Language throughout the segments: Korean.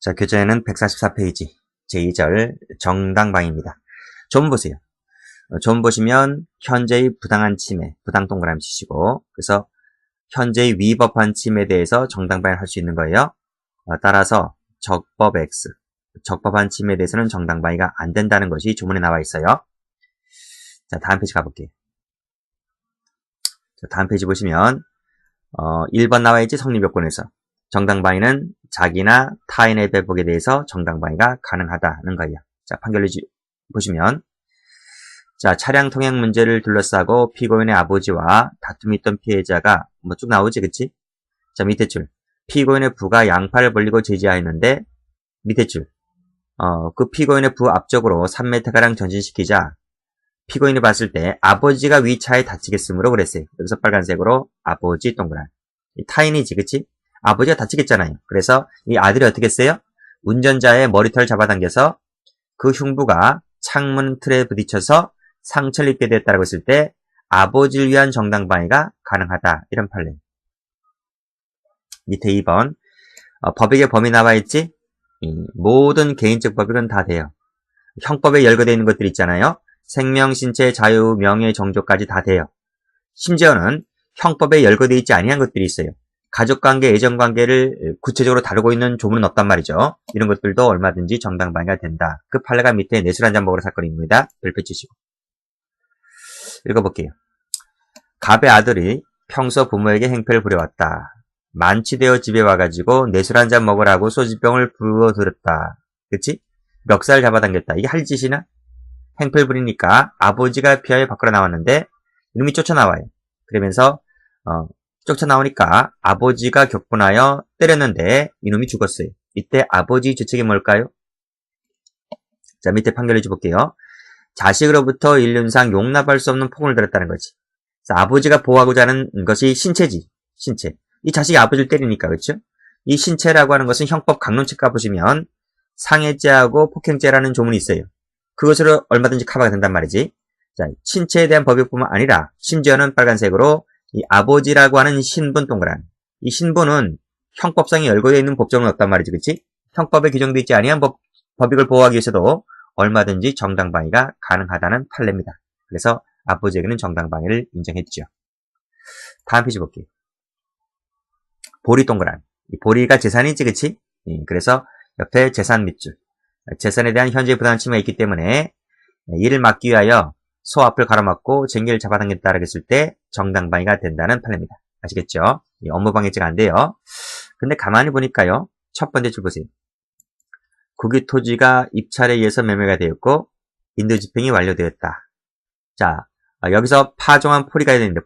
자, 교재는 144페이지 제2절 정당방위입니다. 좀 보세요. 좀 보시면 현재의 부당한 침해, 부당 동그라미 치시고, 그래서 현재의 위법한 침해에 대해서 정당방위를 할 수 있는 거예요. 따라서 적법 X, 적법한 침해에 대해서는 정당방위가 안 된다는 것이 조문에 나와 있어요. 자, 다음 페이지 가볼게요. 자, 다음 페이지 보시면 1번 나와 있지, 성립요건에서. 정당방위는 자기나 타인의 배복에 대해서 정당방위가 가능하다는 거예요. 자, 판결을 보시면, 자, 차량 통행 문제를 둘러싸고 피고인의 아버지와 다툼이 있던 피해자가 뭐 쭉 나오지, 그치? 자, 밑에 줄. 피고인의 부가 양팔을 벌리고 제지하였는데, 밑에 줄. 그 피고인의 부 앞쪽으로 3m가량 전진시키자, 피고인이 봤을 때 아버지가 위차에 다치겠으므로 그랬어요. 여기서 빨간색으로 아버지 동그란. 타인이지, 그치? 아버지가 다치겠잖아요. 그래서 이 아들이 어떻게 했어요? 운전자의 머리털 잡아당겨서 그 흉부가 창문 틀에 부딪혀서 상처를 입게 됐다고 했을 때 아버지를 위한 정당방위가 가능하다. 이런 판례. 밑에 2번. 법익의 범위 나와 있지? 모든 개인적 법익은 다 돼요. 형법에 열거되어 있는 것들 있잖아요. 생명, 신체, 자유, 명예, 정조까지 다 돼요. 심지어는 형법에 열거되어 있지 아니한 것들이 있어요. 가족관계, 애정관계를 구체적으로 다루고 있는 조문은 없단 말이죠. 이런 것들도 얼마든지 정당방위가 된다. 그 판례가 밑에 내술 한잔 먹으러 사건입니다. 별표 치시고. 읽어볼게요. 갑의 아들이 평소 부모에게 행패를 부려왔다. 만취되어 집에 와가지고 내술 한잔 먹으라고 소주병을 부어들었다. 그치? 멱살 잡아당겼다. 이게 할 짓이나? 행패를 부리니까 아버지가 피하여 밖으로 나왔는데 이놈이 쫓아나와요. 그러면서 쫓아나오니까 아버지가 격분하여 때렸는데 이놈이 죽었어요. 이때 아버지 주책이 뭘까요? 자, 밑에 판결을 줘볼게요. 자식으로부터 인륜상 용납할 수 없는 폭언을 들었다는 거지. 자, 아버지가 보호하고자 하는 것이 신체지. 신체. 이 자식이 아버지를 때리니까, 그렇죠? 이 신체라고 하는 것은 형법 강론책 가보시면 상해죄하고 폭행죄라는 조문이 있어요. 그것으로 얼마든지 커버가 된단 말이지. 자, 신체에 대한 법익뿐만 아니라 심지어는 빨간색으로 이 아버지라고 하는 신분 동그란. 이 신분은 형법상에 열거되어 있는 법정은 없단 말이지, 그치? 형법에 규정되어 있지 아니한 법익을 보호하기 위해서도 얼마든지 정당방위가 가능하다는 판례입니다. 그래서 아버지에게는 정당방위를 인정했죠. 다음 페이지 볼게요. 보리 동그란. 이 보리가 재산이지, 그치? 그래서 옆에 재산 밑줄. 재산에 대한 현재 부당한 침해가 있기 때문에 이를 막기 위하여 소 앞을 가로막고 쟁기를 잡아당겼다라고 했을 때 정당방위가 된다는 판례입니다. 아시겠죠? 업무방해죄가 안 돼요. 근데 가만히 보니까요. 첫 번째 줄 보세요. 국유 토지가 입찰에 의해서 매매가 되었고 인도집행이 완료되었다. 자, 여기서 파종한 포리가 되는데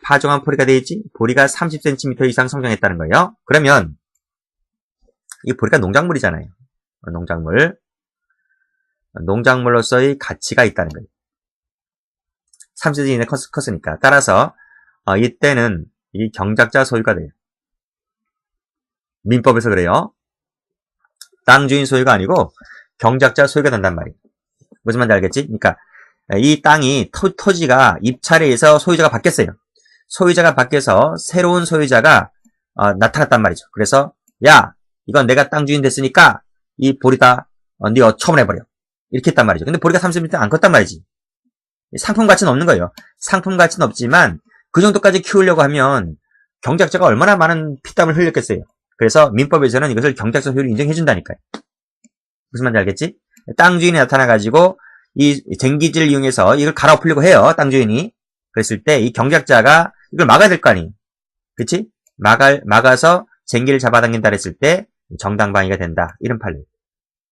파종한 포리가 되겠지? 보리가 30cm 이상 성장했다는 거예요. 그러면 이 보리가 농작물이잖아요. 농작물로서의 가치가 있다는 거예요. 30cm 이내 컸으니까. 따라서 이때는 이 경작자 소유가 돼요. 민법에서 그래요. 땅 주인 소유가 아니고 경작자 소유가 된단 말이에요. 무슨 말인지 알겠지? 그러니까 이 땅이 토지가 입찰에 의해서 소유자가 바뀌었어요. 소유자가 바뀌어서 새로운 소유자가 나타났단 말이죠. 그래서 야, 이건 내가 땅 주인 됐으니까 이 보리다 네가 처분해버려. 이렇게 했단 말이죠. 근데 보리가 30cm 안 컸단 말이지. 상품 가치는 없는 거예요. 상품 가치는 없지만 그 정도까지 키우려고 하면 경작자가 얼마나 많은 피땀을 흘렸겠어요. 그래서 민법에서는 이것을 경작자 소유를 인정해준다니까요. 무슨 말인지 알겠지? 땅 주인이 나타나가지고 이 쟁기질을 이용해서 이걸 갈아엎으려고 해요. 땅 주인이. 그랬을 때 이 경작자가 이걸 막아야 될 거 아니에요. 그치? 막아서 쟁기를 잡아당긴다 했을 때 정당방위가 된다. 이런 판례.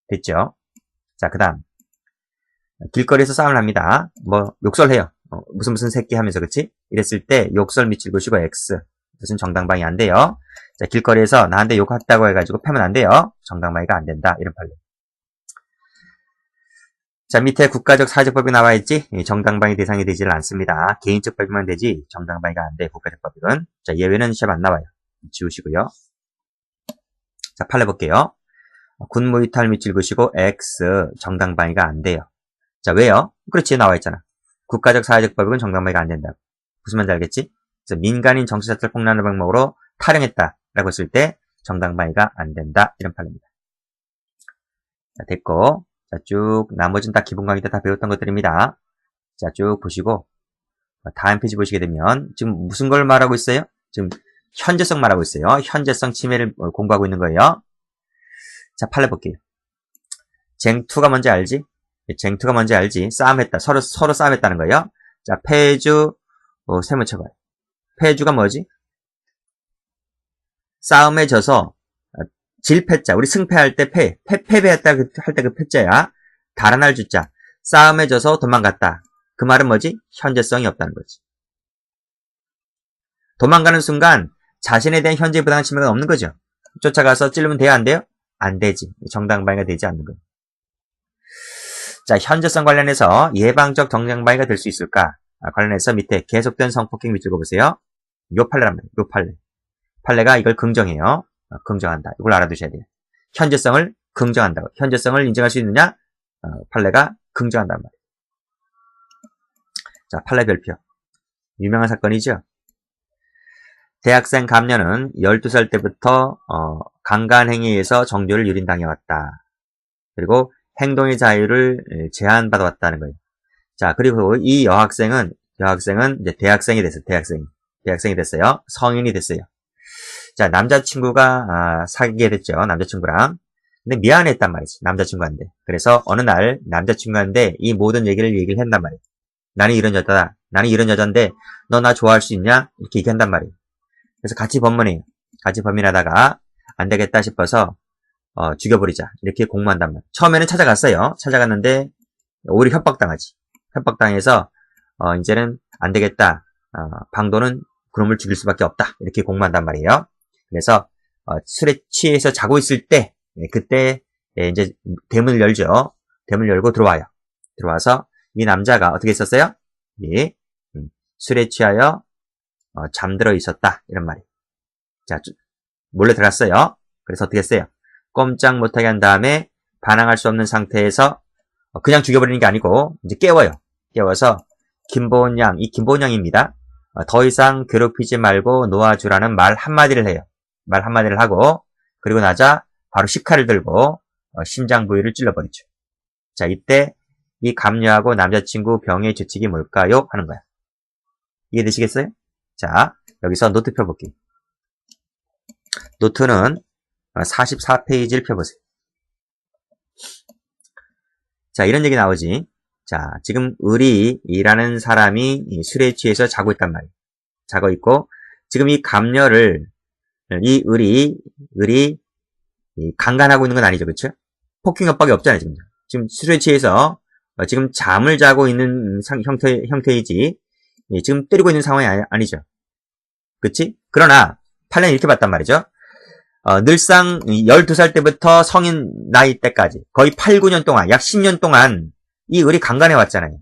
됐죠? 자, 그 다음. 길거리에서 싸움을 합니다. 뭐 욕설해요. 무슨 새끼 하면서, 그치? 이랬을 때 욕설 밑줄 그으시고 X. 무슨 정당방위 안 돼요. 자, 길거리에서 나한테 욕했다고 해가지고 패면 안 돼요. 정당방위가 안 된다. 이런 판례. 자, 밑에 국가적 사회적 법이 나와 있지? 정당방위 대상이 되지를 않습니다. 개인적 법이만 되지 정당방위가 안 돼. 국가적 법익은. 자, 예외는 시험 안 나와요. 지우시고요. 자, 판례 볼게요. 군무이탈 밑줄 그으시고 X. 정당방위가 안 돼요. 자, 왜요? 그렇지, 나와 있잖아. 국가적 사회적 법익은 정당방위가 안 된다. 무슨 말인지 알겠지? 그래서 민간인 정치자체를 폭로하는 방법으로 탈영했다라고 했을 때 정당방위가 안 된다. 이런 판례입니다. 자, 됐고. 자, 쭉, 나머지는 다 기본 강의 때 다 배웠던 것들입니다. 자, 쭉 보시고, 다음 페이지 보시게 되면, 지금 무슨 걸 말하고 있어요? 지금 현재성 말하고 있어요. 현재성 침해를 공부하고 있는 거예요. 자, 판례 볼게요. 쟁투가 뭔지 알지? 쟁투가 뭔지 알지? 싸움했다. 서로 싸움했다는 거예요. 자, 패주, 세모 쳐봐요. 패주가 뭐지? 싸움에 져서, 질패자. 우리 승패할 때 패배했다 할 때 그 패자야. 달아날 주자. 싸움에 져서 도망갔다. 그 말은 뭐지? 현재성이 없다는 거지. 도망가는 순간 자신에 대한 현재 부당한 침해가 없는 거죠. 쫓아가서 찌르면 돼요? 안 돼요? 안 되지. 정당방위가 되지 않는 거예요. 자, 현재성 관련해서 예방적 정당방위가 될 수 있을까? 관련해서 밑에 계속된 성폭행 밑줄 그어보세요. 요 판례란 말이에요. 요 판례. 판례가 이걸 긍정해요. 긍정한다. 이걸 알아두셔야 돼요. 현재성을 긍정한다고. 현재성을 인정할 수 있느냐? 판례가 긍정한단 말이에요. 자, 판례 별표. 유명한 사건이죠. 대학생 감녀는 12살 때부터 강간행위에서 정죄를 유린당해왔다. 그리고 행동의 자유를 제한받아왔다는 거예요. 자, 그리고 이 여학생은 이제 대학생이 됐어요. 대학생이 됐어요. 성인이 됐어요. 자, 남자친구가 사귀게 됐죠. 남자친구랑. 근데 미안했단 말이지. 남자친구한테. 그래서 어느 날 남자친구한테 이 모든 얘기를 한단 말이에요. 나는 이런 여자다. 나는 이런 여잔데 너 나 좋아할 수 있냐? 이렇게 얘기한단 말이에요. 그래서 같이 법문해요. 같이 법문하다가 안 되겠다 싶어서 죽여버리자. 이렇게 공모한단 말이에요. 처음에는 찾아갔어요. 찾아갔는데 오히려 협박당하지. 협박당해서 이제는 안 되겠다. 방도는 그놈을 죽일 수밖에 없다. 이렇게 공모한단 말이에요. 그래서 술에 취해서 자고 있을 때 그때 이제 대문을 열죠. 대문을 열고 들어와요. 들어와서 이 남자가 어떻게 했었어요? 예, 술에 취하여 잠들어 있었다. 이런 말이에요. 자, 몰래 들어갔어요. 그래서 어떻게 했어요? 꼼짝 못하게 한 다음에 반항할 수 없는 상태에서 그냥 죽여버리는 게 아니고 이제 깨워요. 깨워서 김보은 양, 이 김보은 양입니다. 더 이상 괴롭히지 말고 놓아주라는 말 한마디를 해요. 말 한마디를 하고 그리고 나자 바로 식칼을 들고 심장 부위를 찔러버리죠. 자, 이때 이 감녀하고 남자친구 병의 규칙이 뭘까요? 하는 거야. 이해되시겠어요? 자, 여기서 노트 펴볼게요. 노트는 44페이지를 펴보세요. 자, 이런 얘기 나오지. 자, 지금 을이라는 사람이 술에 취해서 자고 있단 말이에요. 자고 있고, 지금 이 감녀를, 이 을이 강간하고 있는 건 아니죠. 그쵸? 폭행 협박이 없잖아요, 지금. 지금 술에 취해서, 지금 잠을 자고 있는 형태이지, 지금 때리고 있는 상황이 아니죠. 그치? 그러나, 판례는 이렇게 봤단 말이죠. 늘상 12살 때부터 성인 나이 때까지, 거의 8, 9년 동안, 약 10년 동안, 이 을이 강간해 왔잖아요.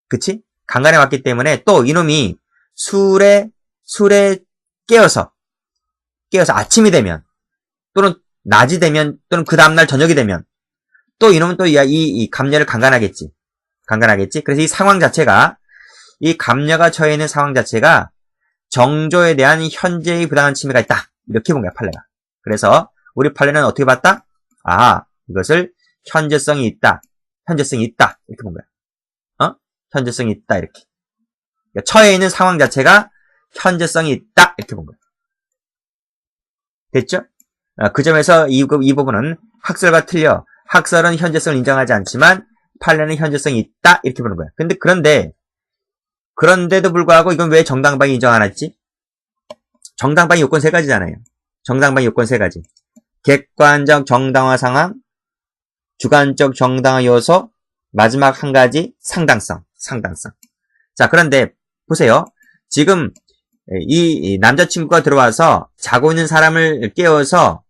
그치? 강간해 왔기 때문에 또 이놈이 술에 깨어서 아침이 되면, 또는 낮이 되면, 또는 그 다음날 저녁이 되면, 또 이놈은 또 이 감녀를 강간하겠지. 그래서 이 상황 자체가, 이 감녀가 처해 있는 상황 자체가 정조에 대한 현재의 부당한 침해가 있다. 이렇게 본 거야, 판례가. 그래서 우리 판례는 어떻게 봤다? 이것을 현재성이 있다. 이렇게 본 거야. 현재성이 있다. 이렇게. 그러니까 처해 있는 상황 자체가 현재성이 있다. 이렇게 본 거야. 됐죠? 그 점에서 이 부분은 학설과 틀려. 학설은 현재성을 인정하지 않지만 판례는 현재성이 있다. 이렇게 보는 거야. 그런데도 불구하고 이건 왜 정당방위 인정 안 했지? 정당방위 요건 3가지잖아요. 정당방위 요건 3가지. 객관적 정당화 상황, 주관적 정당화 요소, 마지막 한 가지 상당성. 자, 그런데 보세요. 지금 이 남자친구가 들어와서 자고 있는 사람을 깨워서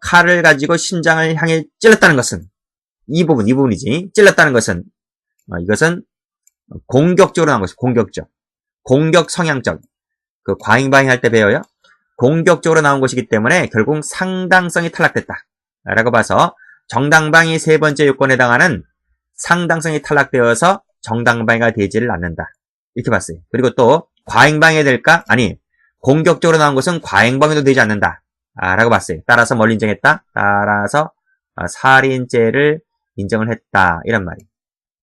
칼을 가지고 심장을 향해 찔렀다는 것은 이 부분이지. 찔렀다는 것은 이것은 공격적으로 나온 것이 공격 성향적. 그 과잉방위 할 때 배워요. 공격적으로 나온 것이기 때문에 결국 상당성이 탈락됐다. 라고 봐서 정당방위 3번째 요건에 해당하는 상당성이 탈락되어서 정당방위가 되지를 않는다. 이렇게 봤어요. 그리고 또 과잉방위 될까? 아니, 공격적으로 나온 것은 과잉방위도 되지 않는다. 라고 봤어요. 따라서 뭘 인정했다? 따라서 살인죄를 인정을 했다. 이런 말이에요.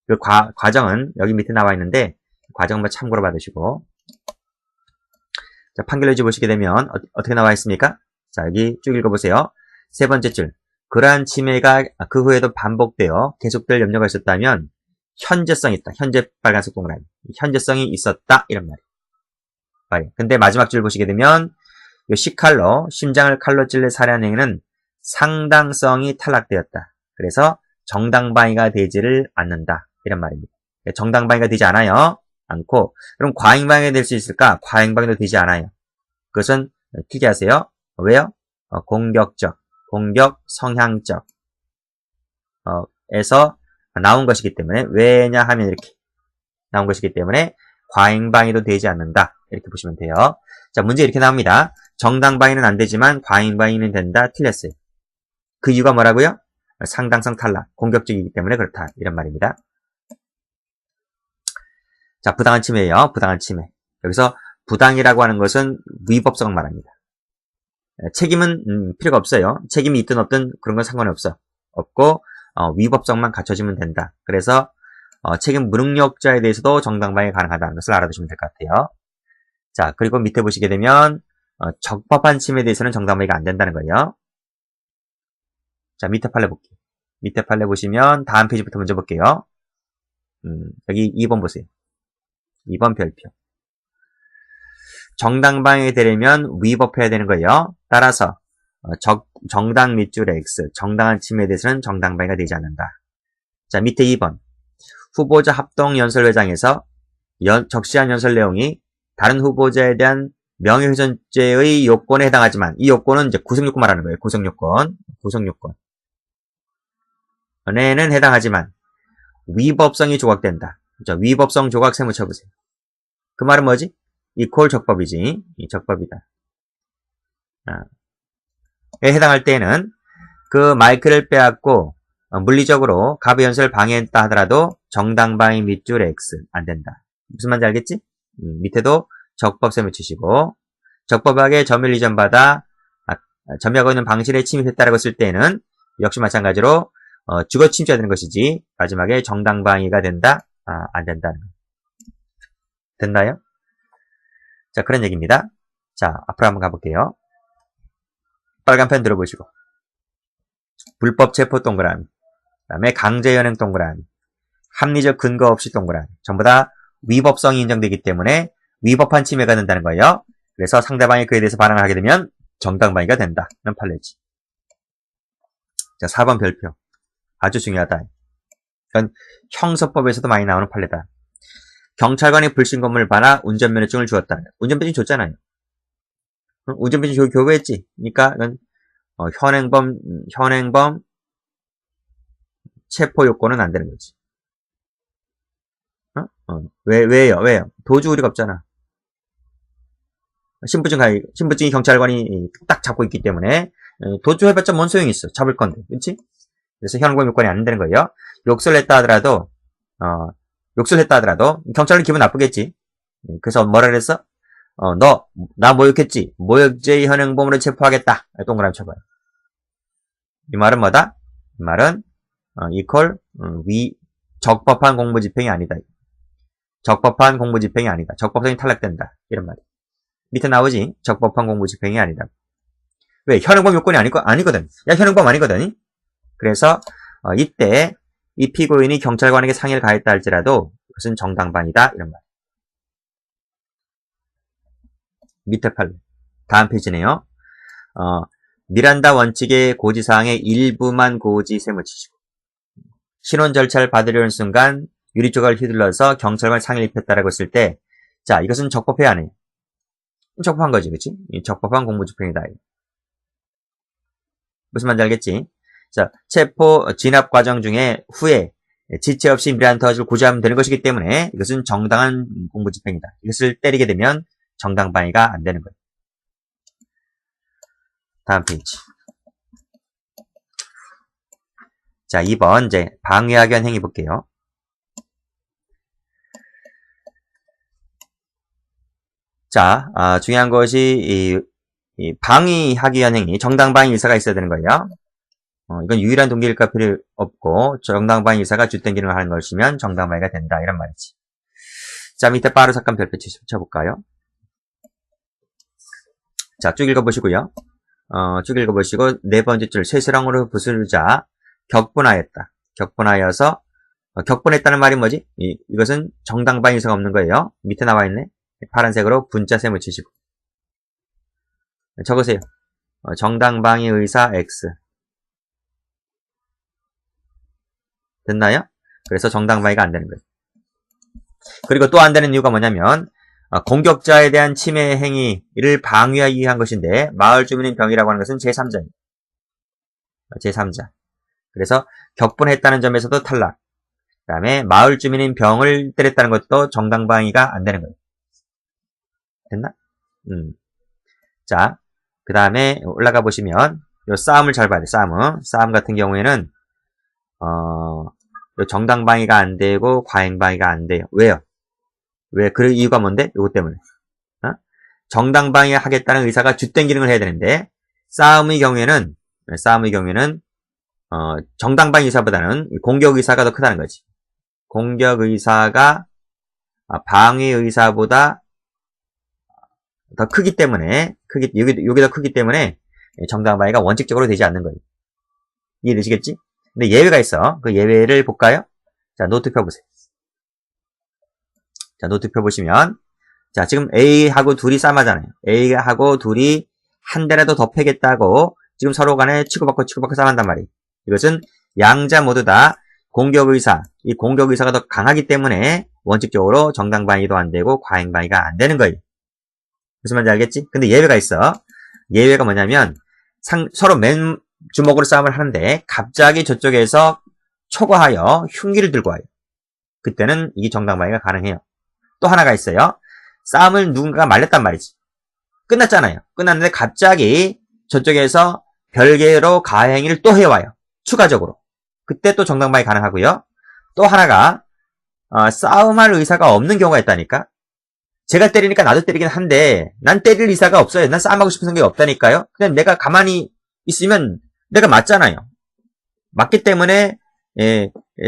그 과정은 여기 밑에 나와 있는데 과정만 참고로 받으시고 자, 판결문지 보시게 되면 어떻게 나와 있습니까? 자, 여기 쭉 읽어보세요. 세 번째 줄. 그러한 침해가 그 후에도 반복되어 계속될 염려가 있었다면 현재성이 있다. 현재 빨간색 동그라미. 현재성이 있었다. 이런 말이에요. 근데 마지막 줄 보시게 되면 이 C칼로 심장을 칼로 찔러 살해한 행위는 상당성이 탈락되었다. 그래서 정당방위가 되지를 않는다. 이런 말입니다. 정당방위가 되지 않고 그럼 과잉방위가 될 수 있을까? 과잉방위도 되지 않아요. 그것은 특이하세요. 왜요? 공격 성향적 에서 나온 것이기 때문에 왜냐하면 이렇게 나온 것이기 때문에 과잉방위도 되지 않는다. 이렇게 보시면 돼요. 자, 문제 이렇게 나옵니다. 정당방위는 안 되지만 과잉방위는 된다. 틀렸어요. 그 이유가 뭐라고요? 상당성 탈락, 공격적이기 때문에 그렇다. 이런 말입니다. 자, 부당한 침해예요. 부당한 침해. 여기서 부당이라고 하는 것은 위법성을 말합니다. 책임은 필요가 없어요. 책임이 있든 없든 그런 건 상관이 없고 위법성만 갖춰지면 된다. 그래서 책임 무능력자에 대해서도 정당방위 가능하다는 것을 알아두시면 될 것 같아요. 자, 그리고 밑에 보시게 되면 적법한 침해에 대해서는 정당방위가 안 된다는 거예요. 자, 밑에 판례 볼게요. 밑에 판례 보시면 다음 페이지부터 먼저 볼게요. 여기 2번 보세요. 2번 별표. 정당방위에 되려면 위법해야 되는 거예요. 따라서 정당 밑줄 X, 정당한 침해에 대해서는 정당방위가 되지 않는다. 자, 밑에 2번. 후보자 합동 연설회장에서 적시한 연설 내용이 다른 후보자에 대한 명예훼손죄의 요건에 해당하지만 이 요건은 이제 구성요건 말하는 거예요. 구성요건. 에는 해당하지만 위법성이 조각된다. 그렇죠? 위법성 조각 세모 쳐보세요. 그 말은 뭐지? 이퀄 적법이지. 이 적법이다. 에 해당할 때에는 그 마이크를 빼앗고 물리적으로 갑의 연설을 방해했다 하더라도 정당방위 밑줄 X 안 된다. 무슨 말인지 알겠지? 밑에도 적법 세모 치시고 적법하게 점유를 이전받아 점유하고 있는 방실에 침입했다라고 쓸 때에는 역시 마찬가지로 주거 침입해야 되는 것이지 마지막에 정당방위가 된다? 안 된다는 거. 됐나요? 자, 그런 얘기입니다. 자, 앞으로 한번 가볼게요. 빨간 펜 들어보시고 불법 체포 동그라미, 그 다음에 강제연행 동그라미, 합리적 근거 없이 동그라미 전부 다 위법성이 인정되기 때문에 위법한 침해가 된다는 거예요. 그래서 상대방이 그에 대해서 반항을 하게 되면 정당방위가 된다. 는 판례지. 자, 4번 별표. 아주 중요하다. 이건 형사법에서도 많이 나오는 판례다. 경찰관이 불신검문을 받아 운전면허증을 주었다. 운전면허증 줬잖아요. 운전면허증 교부했지. 그러니까 이건 현행범 체포 요건은 안 되는 거지. 왜요? 도주 우리가 없잖아. 신분증이 경찰관이 딱 잡고 있기 때문에 도주해봤자 뭔 소용이 있어. 잡을 건데, 그렇지? 그래서 현행범 요건이 안 되는 거예요. 욕설을 했다 하더라도 경찰은 기분 나쁘겠지. 그래서 뭐라 그랬어? 너 나 모욕했지? 모욕죄의 현행범으로 체포하겠다. 동그라미 쳐봐요. 이 말은 뭐다? 이 말은 이퀄 적법한 공무집행이 아니다. 적법한 공무집행이 아니다. 적법성이 탈락된다. 이런 말이야. 밑에 나오지? 적법한 공무집행이 아니다. 왜? 현행범 요건이 아니거든. 야, 현행범 아니거든. 그래서 이때 이 피고인이 경찰관에게 상해를 가했다 할지라도 그것은 정당방위다. 이런 말. 밑에 판례. 다음 페이지네요. 미란다 원칙의 고지사항의 일부만 고지 세모 치시고 신원 절차를 받으려는 순간 유리 조각을 휘둘러서 경찰관 상해를 입혔다라고 했을 때, 자, 이것은 적법해야 안 해요. 적법한 거지, 그치? 적법한 공무집행이다. 무슨 말인지 알겠지? 자, 체포 진압 과정 중에 후에 지체 없이 미란다 원칙을 고지하면 되는 것이기 때문에 이것은 정당한 공무집행이다. 이것을 때리게 되면 정당방위가 안 되는 거예요. 다음 페이지. 자, 2번 이제 방해하기 위한 행위 볼게요. 자, 중요한 것이 이 방위하기 위한 행위, 정당방위 일사가 있어야 되는 거예요. 이건 유일한 동기일까 필요 없고 정당방위 의사가 주된 기능을 하는 것이면 정당방위가 된다 이런 말이지. 자, 밑에 빠르 삭감 별표 쳐볼까요? 자, 쭉 읽어보시고요. 쭉 읽어보시고 네 번째 줄 쇠스랑으로 부수자 격분하였다. 격분하여서 격분했다는 말이 뭐지? 이것은 정당방위 의사가 없는 거예요. 밑에 나와 있네. 파란색으로 분자 셈을 치시고 적으세요. 정당방위 의사 X 됐나요? 그래서 정당방위가 안 되는 거예요. 그리고 또 안 되는 이유가 뭐냐면 공격자에 대한 침해 행위를 방위하기 위한 것인데 마을 주민인 병이라고 하는 것은 제3자입니다. 제3자. 그래서 격분했다는 점에서도 탈락. 그 다음에 마을 주민인 병을 때렸다는 것도 정당방위가 안 되는 거예요. 됐나? 자, 그 다음에 올라가 보시면 요 싸움을 잘 봐야 돼. 싸움 같은 경우에는 요 정당방위가 안 되고 과잉방위가 안 돼요. 왜요? 왜? 그 이유가 뭔데? 요거 때문에. 정당방위 하겠다는 의사가 주된 기능을 해야 되는데 싸움의 경우에는 정당방위 의사보다는 공격 의사가 더 크다는 거지. 공격 의사가 방위 의사보다 더 크기 때문에 요게 더 크기 때문에 정당방위가 원칙적으로 되지 않는 거예요. 이해되시겠지? 근데 예외가 있어. 그 예외를 볼까요? 자, 노트 펴보세요. 자, 노트 펴보시면 자, 지금 A하고 둘이 싸움하잖아요. A하고 둘이 한 대라도 더 패겠다고 지금 서로 간에 치고받고 싸움한단 말이에요. 이것은 양자 모두 다 공격의사, 이 공격의사가 더 강하기 때문에 원칙적으로 정당방위도 안 되고 과잉방위가 안 되는 거예요. 무슨 말인지 알겠지? 근데 예외가 있어. 예외가 뭐냐면 서로 맨 주먹으로 싸움을 하는데 갑자기 저쪽에서 초과하여 흉기를 들고 와요. 그때는 이게 정당방위가 가능해요. 또 하나가 있어요. 싸움을 누군가가 말렸단 말이지. 끝났잖아요. 끝났는데 갑자기 저쪽에서 별개로 가해행위를 또 해와요. 추가적으로. 그때 또 정당방위 가능하고요. 또 하나가 싸움할 의사가 없는 경우가 있다니까. 제가 때리니까 나도 때리긴 한데 난 때릴 의사가 없어요. 난 싸움하고 싶은 생각이 없다니까요. 그냥 내가 가만히 있으면 내가 맞잖아요. 맞기 때문에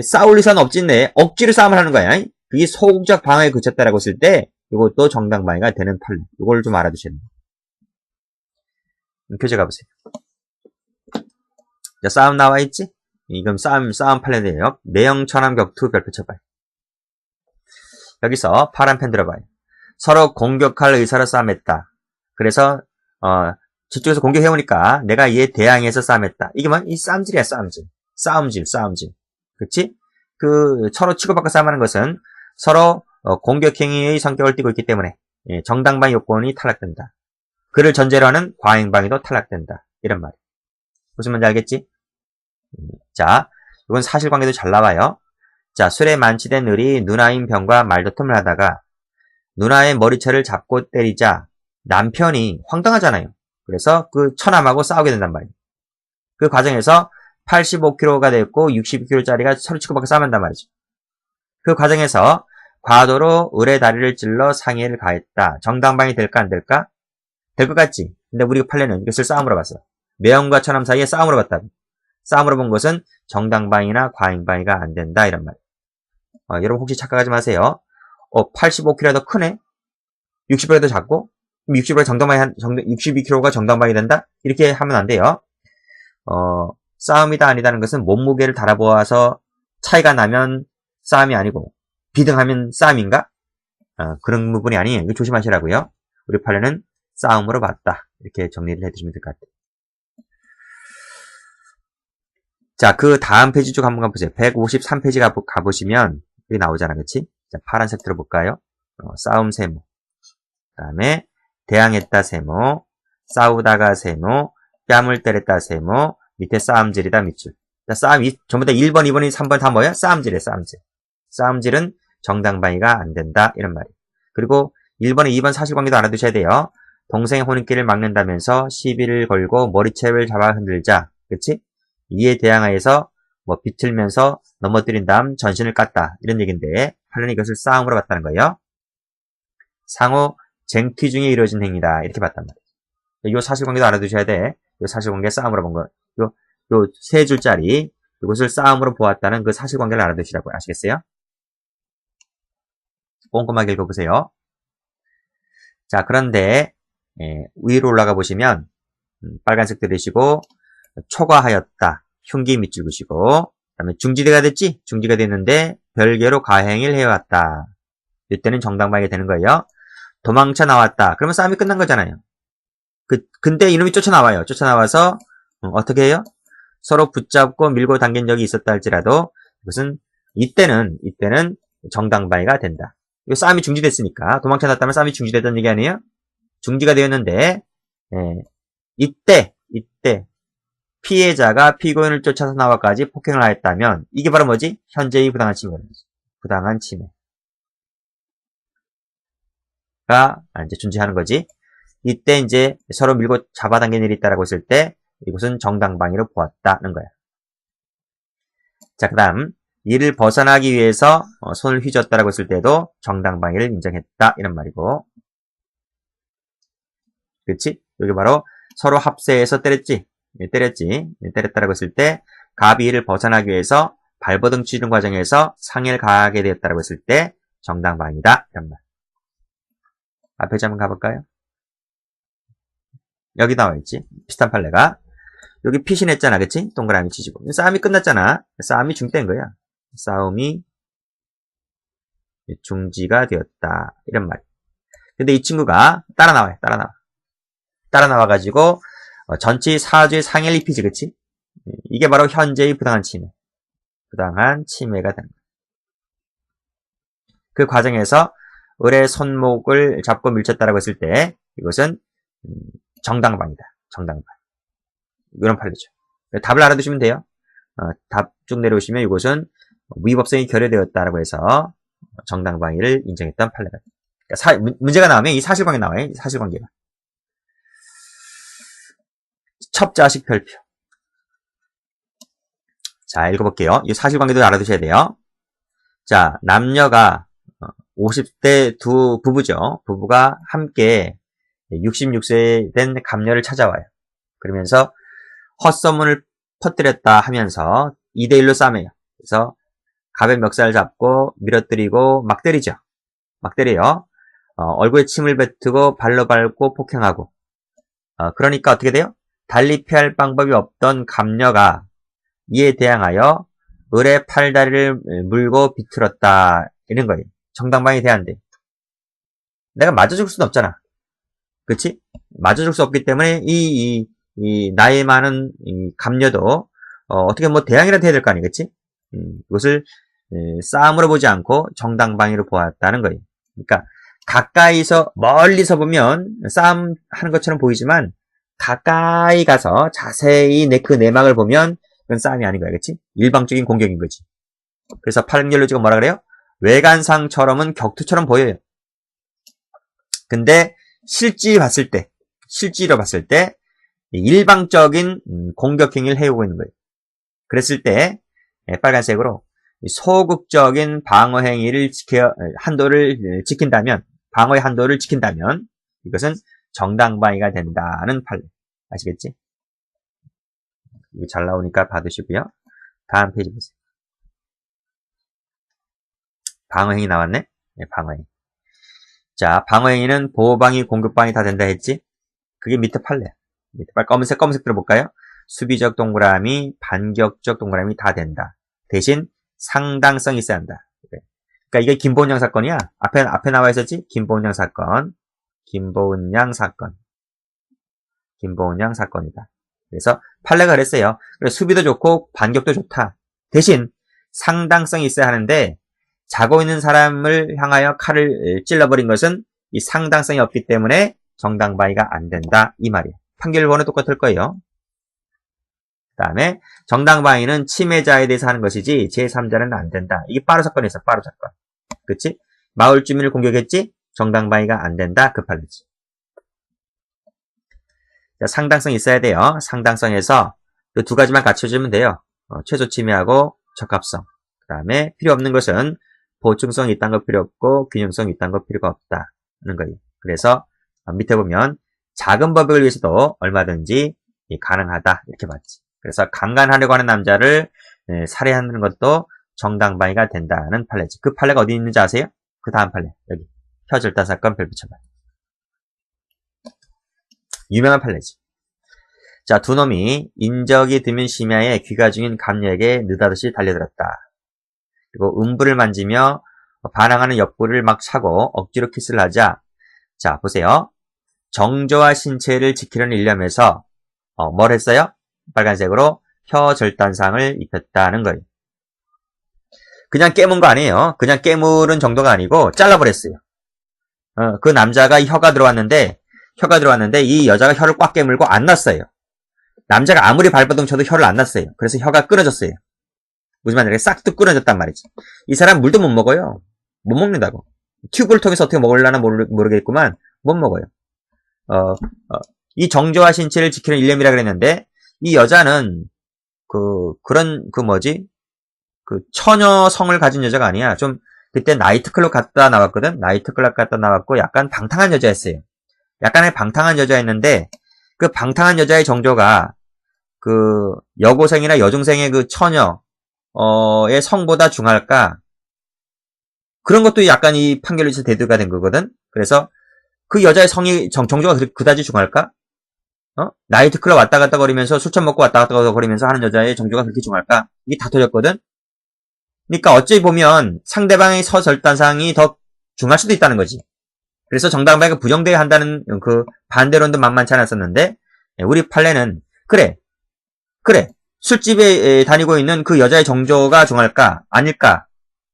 싸울 의사는 없진데 억지로 싸움을 하는 거야. 그게 소극적 방어에 그쳤다라고 했을 때 이것도 정당방위가 되는 판례. 이걸 좀 알아두셔야 돼요. 교재 가보세요. 자, 싸움 나와 있지? 이건 싸움 판례예요. 내영 천함 격투 별표 쳐봐요. 여기서 파란 펜 들어봐요. 서로 공격할 의사로 싸움했다. 그래서 저쪽에서 공격해오니까 내가 얘 대항해서 싸움했다. 이게 뭐? 이 싸움질이야, 싸움질. 싸움질. 그렇지? 그 서로 치고받고 싸움하는 것은 서로 공격행위의 성격을 띠고 있기 때문에 정당방위 요건이 탈락된다. 그를 전제로 하는 과잉방위도 탈락된다. 이런 말이에요. 무슨 말인지 알겠지? 자, 이건 사실관계도 잘 나와요. 자, 술에 만취된 을이 누나인 병과 말다툼을 하다가 누나의 머리채를 잡고 때리자 남편이 황당하잖아요. 그래서 그 처남하고 싸우게 된단 말이에요. 그 과정에서 85kg가 됐고 62kg짜리가 서로 치고받고 싸움한단 말이죠. 그 과정에서 과도로 을의 다리를 찔러 상해를 가했다. 정당방위 될까 안 될까? 될 것 같지? 근데 우리 판례는 이것을 싸움으로 봤어. 매형과 처남 사이에 싸움으로 봤다고. 싸움으로 본 것은 정당방위나 과잉방위가 안 된다 이런 말. 여러분 혹시 착각하지 마세요. 85kg가 더 크네? 60kg가 더 작고? 62kg가 정당방위 된다? 이렇게 하면 안 돼요. 싸움이다 아니다는 것은 몸무게를 달아보아서 차이가 나면 싸움이 아니고 비등하면 싸움인가? 그런 부분이 아니에요. 이거 조심하시라고요. 우리 판례는 싸움으로 봤다. 이렇게 정리를 해두시면 될 것 같아요. 자, 그 다음 페이지 쭉 한번 가보세요. 153페이지 가보시면 여기 나오잖아, 그치? 자, 파란색 들어볼까요? 싸움 세모. 그 다음에 대항했다 세모, 싸우다가 세모, 뺨을 때렸다 세모, 밑에 싸움질이다 밑줄. 자, 전부 다 1번, 2번, 3번 다 뭐야? 싸움질이에요, 싸움질. 싸움질은 정당방위가 안 된다, 이런 말이에요. 그리고 1번에 2번 사실관계도 알아두셔야 돼요. 동생의 혼인길을 막는다면서 시비를 걸고 머리채를 잡아 흔들자. 그치? 이에 대항하여서 비틀면서 넘어뜨린 다음 전신을 깠다. 이런 얘기인데, 판례는 이것을 싸움으로 봤다는 거예요. 상호 쟁취 중에 이루어진 행위다. 이렇게 봤단 말이에요. 이 사실관계도 알아두셔야 돼. 이 사실관계 싸움으로 본 거. 요 세 줄짜리 이것을 싸움으로 보았다는 그 사실관계를 알아두시라고 아시겠어요? 꼼꼼하게 읽어보세요. 자, 그런데 위로 올라가 보시면 빨간색 들으시고 초과하였다. 흉기 밑줄 그시고 그다음에 중지대가 됐지? 중지가 됐는데 별개로 가행을 해왔다. 이때는 정당방위 되는 거예요. 도망쳐 나왔다. 그러면 싸움이 끝난 거잖아요. 근데 이놈이 쫓아나와요. 쫓아나와서 어떻게 해요? 서로 붙잡고 밀고 당긴 적이 있었다 할지라도 이때는 정당방위가 된다. 이 싸움이 중지됐으니까 도망쳐 나왔다면 싸움이 중지됐다는 얘기 아니에요? 중지가 되었는데 이때 피해자가 피고인을 쫓아서 나와까지 폭행을 하였다면 이게 바로 뭐지? 현재의 부당한 침해가 부당한 침해가 이제 존재하는 거지. 이때 이제 서로 밀고 잡아당긴 일이 있다라고 했을 때 이것은 정당방위로 보았다는 거야. 자, 그 다음 이를 벗어나기 위해서 손을 휘젓다라고 했을 때도 정당방위를 인정했다 이런 말이고, 그렇지? 여기 바로 서로 합세해서 때렸다라고 했을 때 갑이 이를 벗어나기 위해서 발버둥 치는 과정에서 상해를 가하게 되었다라고 했을 때 정당방위다 이런 말. 앞에 한번 가볼까요? 여기 나와있지. 비슷한 판례가 여기 피신했잖아, 그치? 동그라미 치시고 싸움이 끝났잖아. 싸움이 중지된 거야. 싸움이 중지가 되었다 이런 말. 근데 이 친구가 따라 나와가지고 전체 사주의 상해를 입히지, 그치? 이게 바로 현재의 부당한 침해가 되는 거야. 그 과정에서 을의 손목을 잡고 밀쳤다라고 했을 때 이것은 정당방위다. 정당방위. 이런 판례죠. 답을 알아두시면 돼요. 답 쭉 내려오시면 이것은 위법성이 결여되었다라고 해서 정당방위를 인정했던 판례가. 그러니까 문제가 나오면 이 사실관계 나와요. 이 사실관계가. 첩자식 별표. 자, 읽어볼게요. 이 사실관계도 알아두셔야 돼요. 자, 남녀가 50대 두 부부죠. 부부가 함께 66세 된 갑녀를 찾아와요. 그러면서 헛소문을 퍼뜨렸다 하면서 2대1로 싸매요. 그래서 갑의 멱살을 잡고 밀어뜨리고 막 때리죠. 막 때려요. 얼굴에 침을 뱉고 발로 밟고 폭행하고. 그러니까 어떻게 돼요? 달리 피할 방법이 없던 갑녀가 이에 대항하여 을의 팔다리를 물고 비틀었다. 이런 거예요. 정당방위 대안돼. 내가 맞아줄 수는 없잖아. 그치? 맞아줄 수 없기 때문에 이 나이 많은 갑녀도 어떻게 뭐 대항이라도 해야 될 거 아니야, 그치? 이것을 싸움으로 보지 않고 정당방위로 보았다는 거예요. 그러니까 가까이서 멀리서 보면 싸움하는 것처럼 보이지만 가까이 가서 자세히 그 내막을 보면 그건 싸움이 아닌 거야, 그치? 일방적인 공격인 거지. 그래서 판결로 지금 뭐라 그래요? 외관상처럼은 격투처럼 보여요. 근데 실제로 봤을 때 일방적인 공격 행위를 해오고 있는 거예요. 그랬을 때 빨간색으로 소극적인 방어 행위를 방어의 한도를 지킨다면 이것은 정당방위가 된다는 판례. 아시겠지? 이거 잘 나오니까 봐두시고요. 다음 페이지 보세요. 방어행위 나왔네? 네, 방어행위. 자, 방어행위는 보호방위, 공격방위 다 된다 했지? 그게 밑에 판례. 밑에 검은색 들어볼까요? 수비적 동그라미, 반격적 동그라미 다 된다. 대신 상당성이 있어야 한다. 그러니까 이게 김보은양 사건이야. 앞에 나와 있었지? 김보은양 사건. 김보은양 사건이다. 그래서 판례가 그랬어요. 그래서 수비도 좋고 반격도 좋다. 대신 상당성이 있어야 하는데 자고 있는 사람을 향하여 칼을 찔러버린 것은 이 상당성이 없기 때문에 정당방위가 안 된다. 이 말이에요. 판결번호 똑같을 거예요. 그 다음에 정당방위는 침해자에 대해서 하는 것이지 제3자는 안 된다. 이게 빠루 사건이었어. 빠루 사건. 그치? 마을 주민을 공격했지? 정당방위가 안 된다. 그 판례지. 자, 상당성이 있어야 돼요. 상당성에서 이 두 가지만 갖춰주면 돼요. 최소 침해하고 적합성. 그 다음에 필요 없는 것은 보충성이 있다는 거 필요 없고 균형성이 있다는 거 필요가 없다는 거예요. 그래서 밑에 보면 작은 법익을 위해서도 얼마든지 가능하다 이렇게 봤지. 그래서 강간하려고 하는 남자를 살해하는 것도 정당방위가 된다는 판례지. 그 판례가 어디 있는지 아세요? 그 다음 판례. 여기. 혀절단 사건 별빛처벌. 유명한 판례지. 자, 두 놈이 인적이 드문 심야에 귀가 중인 감녀에게 느닷없이 달려들었다. 그리고 음부를 만지며 반항하는 옆구리를 막 차고 억지로 키스를 하자. 자, 보세요. 정조와 신체를 지키려는 일념에서 뭘 했어요? 빨간색으로 혀절단상을 입혔다는 거예요. 그냥 깨문 거 아니에요. 그냥 깨물은 정도가 아니고 잘라버렸어요. 그 남자가 혀가 들어왔는데 이 여자가 혀를 꽉 깨물고 안 났어요. 남자가 아무리 발버둥 쳐도 혀를 안 났어요. 그래서 혀가 끊어졌어요. 무슨 말이야? 싹둑 끊어졌단 말이지. 이 사람 물도 못 먹어요. 못 먹는다고. 튜브를 통해서 어떻게 먹으려나 모르겠구만. 못 먹어요. 이 정조와 신체를 지키는 일념이라 그랬는데 이 여자는 처녀성을 가진 여자가 아니야. 좀 그때 나이트클럽 갔다 나왔거든. 나이트클럽 갔다 나왔고 약간 방탕한 여자였어요. 약간의 방탕한 여자였는데 그 방탕한 여자의 정조가 그 여고생이나 여중생의 그 처녀의 성보다 중할까? 그런 것도 약간 이 판결에서 대두가 된 거거든. 그래서 그 여자의 성이 정조가 그다지 중할까? 나이트클럽 왔다 갔다 거리면서 술잔 먹고 왔다 갔다 거리면서 하는 여자의 정조가 그렇게 중할까? 이게 다 터졌거든. 그러니까 어찌 보면 상대방의 서절단상이 더 중할 수도 있다는 거지. 그래서 정당방위가 부정되게 한다는 그 반대론도 만만치 않았었는데 우리 판례는 그래 술집에 다니고 있는 그 여자의 정조가 중할까 아닐까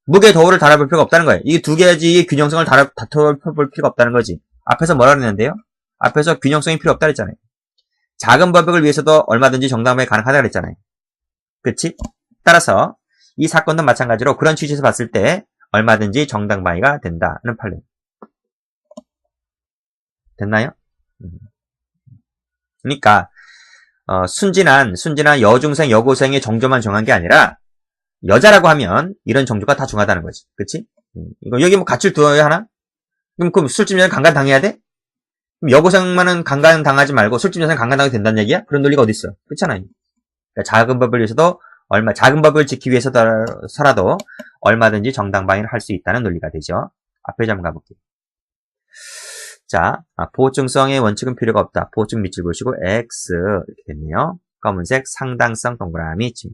무게 도우를 달아볼 필요가 없다는 거예요. 이 두 가지의 균형성을 다뤄볼 필요가 없다는 거지. 앞에서 뭐라 그랬는데요? 앞에서 균형성이 필요 없다 그랬잖아요. 작은 법익을 위해서도 얼마든지 정당방위 가능하다 그랬잖아요. 그치? 따라서 이 사건도 마찬가지로 그런 취지에서 봤을 때 얼마든지 정당방위가 된다는 판례. 됐나요? 그러니까 순진한 여중생, 여고생의 정조만 정한 게 아니라 여자라고 하면 이런 정조가 다 중하다는 거지. 그치? 이거 여기 뭐 가치를 두어야 하나? 그럼 술집 여자는 강간 당해야 돼? 그럼 여고생만은 강간 당하지 말고 술집 여자는 강간 당해도 된다는 얘기야? 그런 논리가 어디 있어? 그렇잖아요. 그러니까 작은 법을 위해서도 작은 법을 지키기 위해서라도 얼마든지 정당방위를 할 수 있다는 논리가 되죠. 앞에 좀 가볼게요. 자, 보증성의 원칙은 필요가 없다. 보증 밑줄 보시고 X 이렇게 됐네요. 검은색 상당성 동그라미 칩.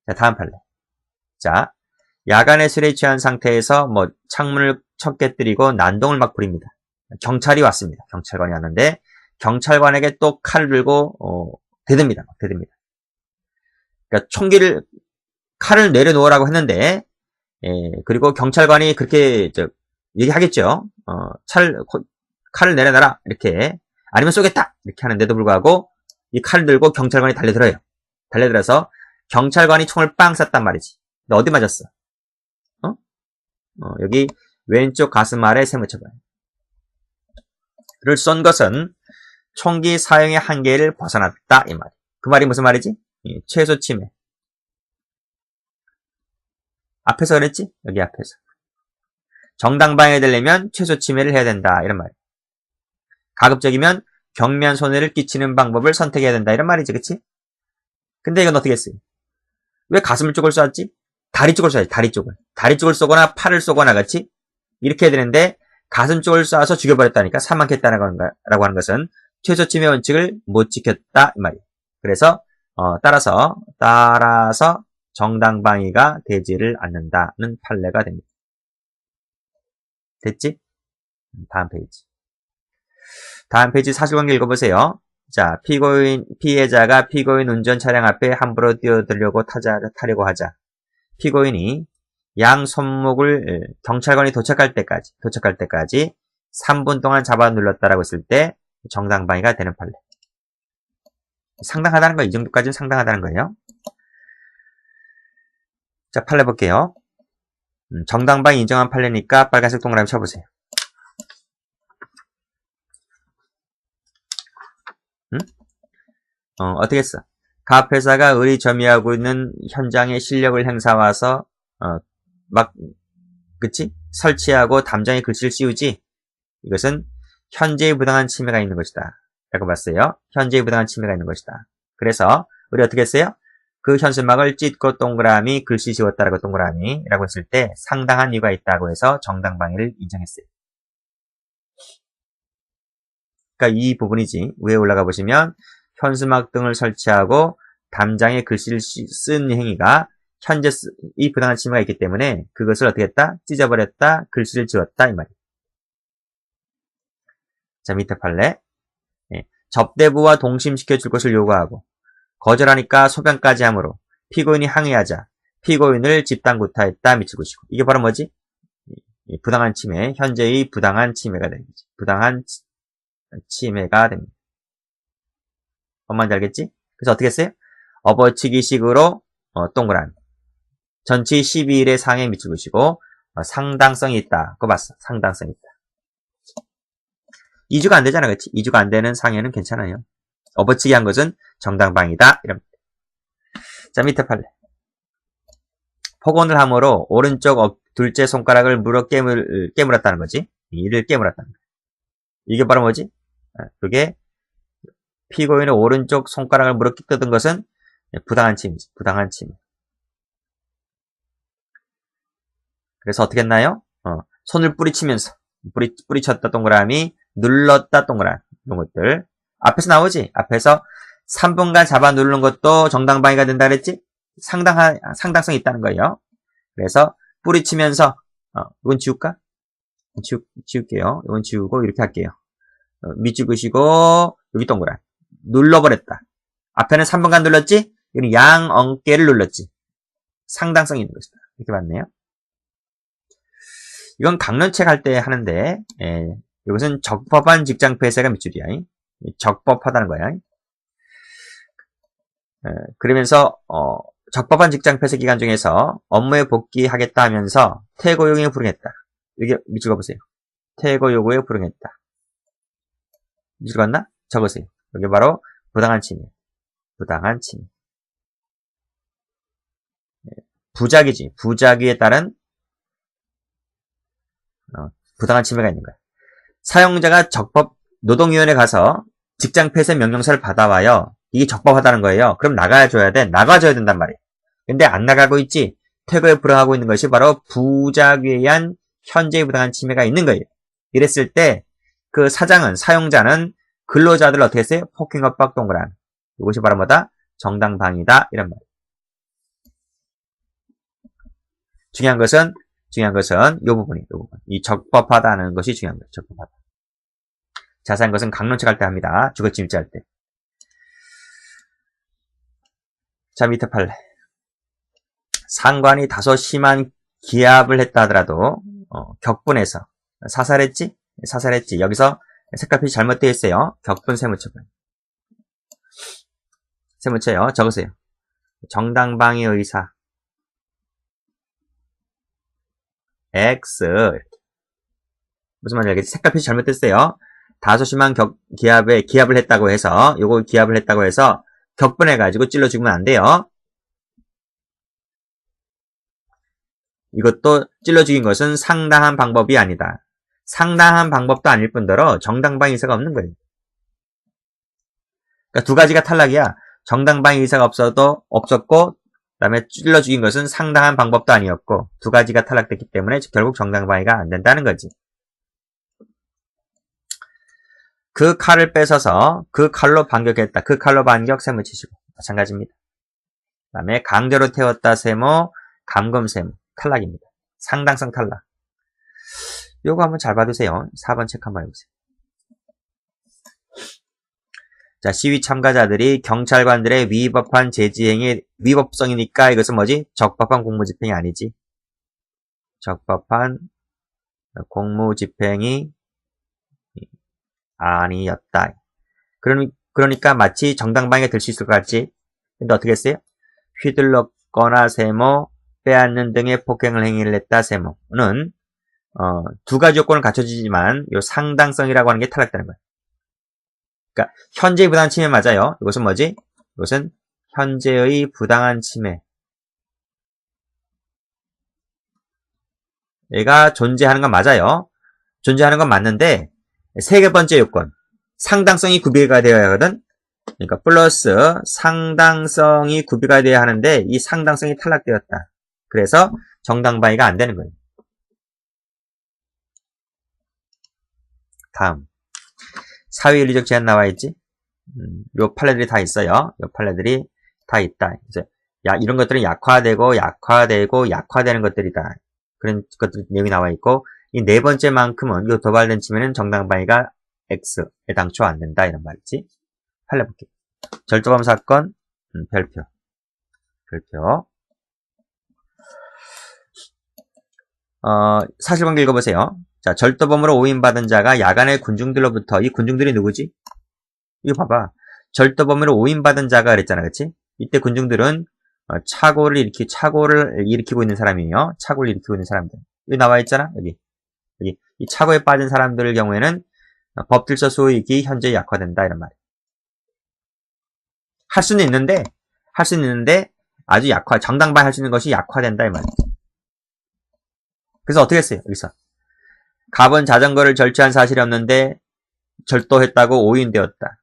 자, 다음 판례. 자, 야간에 술에 취한 상태에서 창문을 첫 깨뜨리고 난동을 막 부립니다. 경찰이 왔습니다. 경찰관이 왔는데 경찰관에게 또 칼을 들고 대듭니다. 그러니까 칼을 내려놓으라고 했는데 그리고 경찰관이 그렇게 얘기하겠죠. 칼을 내려놔라 이렇게 아니면 쏘겠다 이렇게 하는데도 불구하고 이 칼을 들고 경찰관이 달려들어요. 달려들어서 경찰관이 총을 빵 쐈단 말이지. 너 어디 맞았어? 여기 왼쪽 가슴 아래 세무처벌. 를 쏜 것은 총기 사용의 한계를 벗어났다 이 말. 그 말이 무슨 말이지? 최소 침해. 앞에서 그랬지? 여기 앞에서. 정당방위가 되려면 최소 침해를 해야 된다 이런 말. 가급적이면 경미한 손해를 끼치는 방법을 선택해야 된다 이런 말이지, 그치? 근데 이건 어떻게 했어요? 왜 가슴 쪽을 쐈지? 다리 쪽을 쏴야지, 다리 쪽을. 다리 쪽을 쏘거나 팔을 쏘거나 같이 이렇게 해야 되는데 가슴 쪽을 쏴서 죽여버렸다니까 사망했다라고 하는 것은 최소 침해 원칙을 못 지켰다 이 말이에요. 그래서 따라서 정당방위가 되지를 않는다는 판례가 됩니다. 됐지? 다음 페이지 사실관계 읽어보세요. 자, 피해자가 피고인 운전 차량 앞에 함부로 뛰어들려고 타려고 하자. 피고인이 양 손목을 경찰관이 도착할 때까지 3분 동안 잡아 눌렀다라고 했을 때 정당방위가 되는 판례. 상당하다는 거, 이 정도까지는 상당하다는 거예요. 자, 판례 볼게요. 정당방위 인정한 판례니까 빨간색 동그라미 쳐보세요. 어떻게 했어? 갑 회사가 의리 점유하고 있는 현장에 실력을 행사와서 그치? 설치하고 담장에 글씨를 씌우지? 이것은 현재의 부당한 침해가 있는 것이다. 라고 봤어요. 현재의 부당한 침해가 있는 것이다. 그래서 우리 어떻게 했어요? 그 현수막을 찢고 동그라미, 글씨 지웠다라고 동그라미라고 했을 때 상당한 이유가 있다고 해서 정당방위를 인정했어요. 그러니까 이 부분이지. 위에 올라가 보시면 현수막 등을 설치하고 담장에 글씨를 쓴 행위가 현재 이 부당한 침해가 있기 때문에 그것을 어떻게 했다? 찢어버렸다, 글씨를 지웠다 이 말이에요. 자, 밑에 판례. 접대부와 동심시켜 줄 것을 요구하고 거절하니까 소변까지 하므로 피고인이 항의하자 피고인을 집단 구타했다 밑줄 그시고 이게 바로 뭐지? 부당한 침해, 현재의 부당한 침해가 되는 거지. 부당한 침해가 됩니다. 뭔 말인지 알겠지? 그래서 어떻게 했어요? 업어치기식으로 동그라미. 전치 12일의 상해 밑줄 그시고 상당성이 있다. 그거 봤어. 상당성이 있다. 2주가 안 되잖아. 그치? 2주가 안 되는 상해는 괜찮아요. 업어치기 한 것은 정당방위다. 이럽니다. 자, 밑에 판례. 폭언을 함으로 오른쪽 둘째 손가락을 물어 깨물었다는 거지. 이를 깨물었다는 거야. 이게 바로 뭐지? 그게 피고인의 오른쪽 손가락을 물어 뜯은 것은 부당한 침해지. 부당한 침해. 그래서 어떻게 했나요? 손을 뿌리치면서 뿌리쳤다 동그라미, 눌렀다 동그라미 이런 것들 앞에서 나오지. 앞에서 3분간 잡아 누르는 것도 정당방위가 된다 그랬지. 상당성이 있다는 거예요. 그래서 뿌리치면서 이건 지울까? 지울게요. 이건 지우고 이렇게 할게요. 밑줄 그시고 여기 동그라미 눌러버렸다. 앞에는 3분간 눌렀지. 여기는 양 어깨를 눌렀지. 상당성이 있는 것이다. 이렇게 봤네요. 이건 강론책 할 때 하는데 이것은 적법한 직장 폐쇄가 밑줄이야. 적법하다는 거야. 그러면서 적법한 직장 폐쇄 기간 중에서 업무에 복귀하겠다 하면서 퇴고 요구에 불응했다. 여기 밑줄 그어보세요. 퇴고 요구에 불응했다. 밑줄 그었나? 적으세요. 여기 바로 부당한 침해. 부당한 침해. 부작위지. 부작위에 따른 부당한 침해가 있는 거야. 사용자가 노동위원회 가서 직장 폐쇄 명령서를 받아와요. 이게 적법하다는 거예요. 그럼 나가줘야 돼. 나가줘야 된단 말이에요. 근데 안 나가고 있지. 퇴거에 불응하고 있는 것이 바로 부작위에 의한 현재의 부당한 침해가 있는 거예요. 이랬을 때 그 사용자는 근로자들을 어떻게 했어요? 폭행, 협박, 동그라미. 이것이 바로 뭐다? 정당방위다. 이런 말. 중요한 것은 이 부분. 이 적법하다는 것이 중요한 거예요. 적법하다. 자세한 것은 강론책 할 때 합니다. 주거침입제 할 때. 자, 밑에 판례. 상관이 다소 심한 기합을 했다 하더라도 격분해서 사살했지? 여기서 색깔 표시 잘못되어 있어요. 격분 세무처분. 세무처요. 적으세요. 정당방위 의사 X 무슨 말인지 알겠지? 색깔 표시 잘못됐어요. 다소 심한 기합을 했다고 해서 요거 기합을 했다고 해서 격분해가지고 찔러 죽으면 안 돼요. 이것도 찔러 죽인 것은 상당한 방법이 아니다. 상당한 방법도 아닐 뿐더러 정당방위 의사가 없는 거예요. 그러니까 두 가지가 탈락이야. 정당방위 의사가 없었고 그다음에 찔러 죽인 것은 상당한 방법도 아니었고 두 가지가 탈락됐기 때문에 결국 정당방위가 안 된다는 거지. 그 칼을 뺏어서 그 칼로 반격했다. 그 칼로 반격 세모 치시고 마찬가지입니다. 그 다음에 강제로 태웠다 세모, 감금 세모 탈락입니다. 상당성 탈락. 요거 한번 잘 봐두세요. 4번 체크 한번 해보세요. 자, 시위 참가자들이 경찰관들의 위법한 제지행위 위법성이니까 이것은 뭐지? 적법한 공무집행이 아니지. 적법한 공무집행이 아니었다. 그러니까 마치 정당방위가 될 수 있을 것 같지? 근데 어떻게 했어요? 휘둘렀거나 세모, 빼앗는 등의 폭행을 행위를 했다 세모는 두 가지 요건을 갖춰지지만 요 상당성이라고 하는 게 탈락되는 거예요. 그러니까 현재의 부당한 침해 맞아요. 이것은 뭐지? 이것은 현재의 부당한 침해. 얘가 존재하는 건 맞아요. 존재하는 건 맞는데 세 번째 요건. 상당성이 구비가 되어야 하거든. 그러니까 플러스 상당성이 구비가 되어야 하는데 이 상당성이 탈락되었다. 그래서 정당방위가 안 되는 거예요. 다음 사회윤리적 제한 나와 있지? 요 판례들이 다 있어요. 요 판례들이 다 있다. 그래서 이런 것들은 약화되고 약화되는 것들이다. 그런 것들 내용이 나와 있고 이 네 번째만큼은 요 도발된 침해는 정당방위가 X에 당초 안 된다 이런 말이지. 판례 볼게요. 절도범 사건 별표. 사실관계 읽어보세요. 자, 절도범으로 오인받은 자가 야간에 군중들로부터, 이 군중들이 누구지? 이거 봐봐. 절도범으로 오인받은 자가 그랬잖아, 그치? 이때 군중들은 차고를 일으키고 있는 사람이에요. 차고를 일으키고 있는 사람들. 여기 나와 있잖아, 여기. 이 차고에 빠진 사람들의 경우에는 법질서 소유이익이 현재 약화된다, 이런 말이에요. 할 수는 있는데 아주 정당방위 할 수 있는 것이 약화된다, 이 말이에요. 그래서 어떻게 했어요, 여기서? 갑은 자전거를 절취한 사실이 없는데 절도했다고 오인되었다.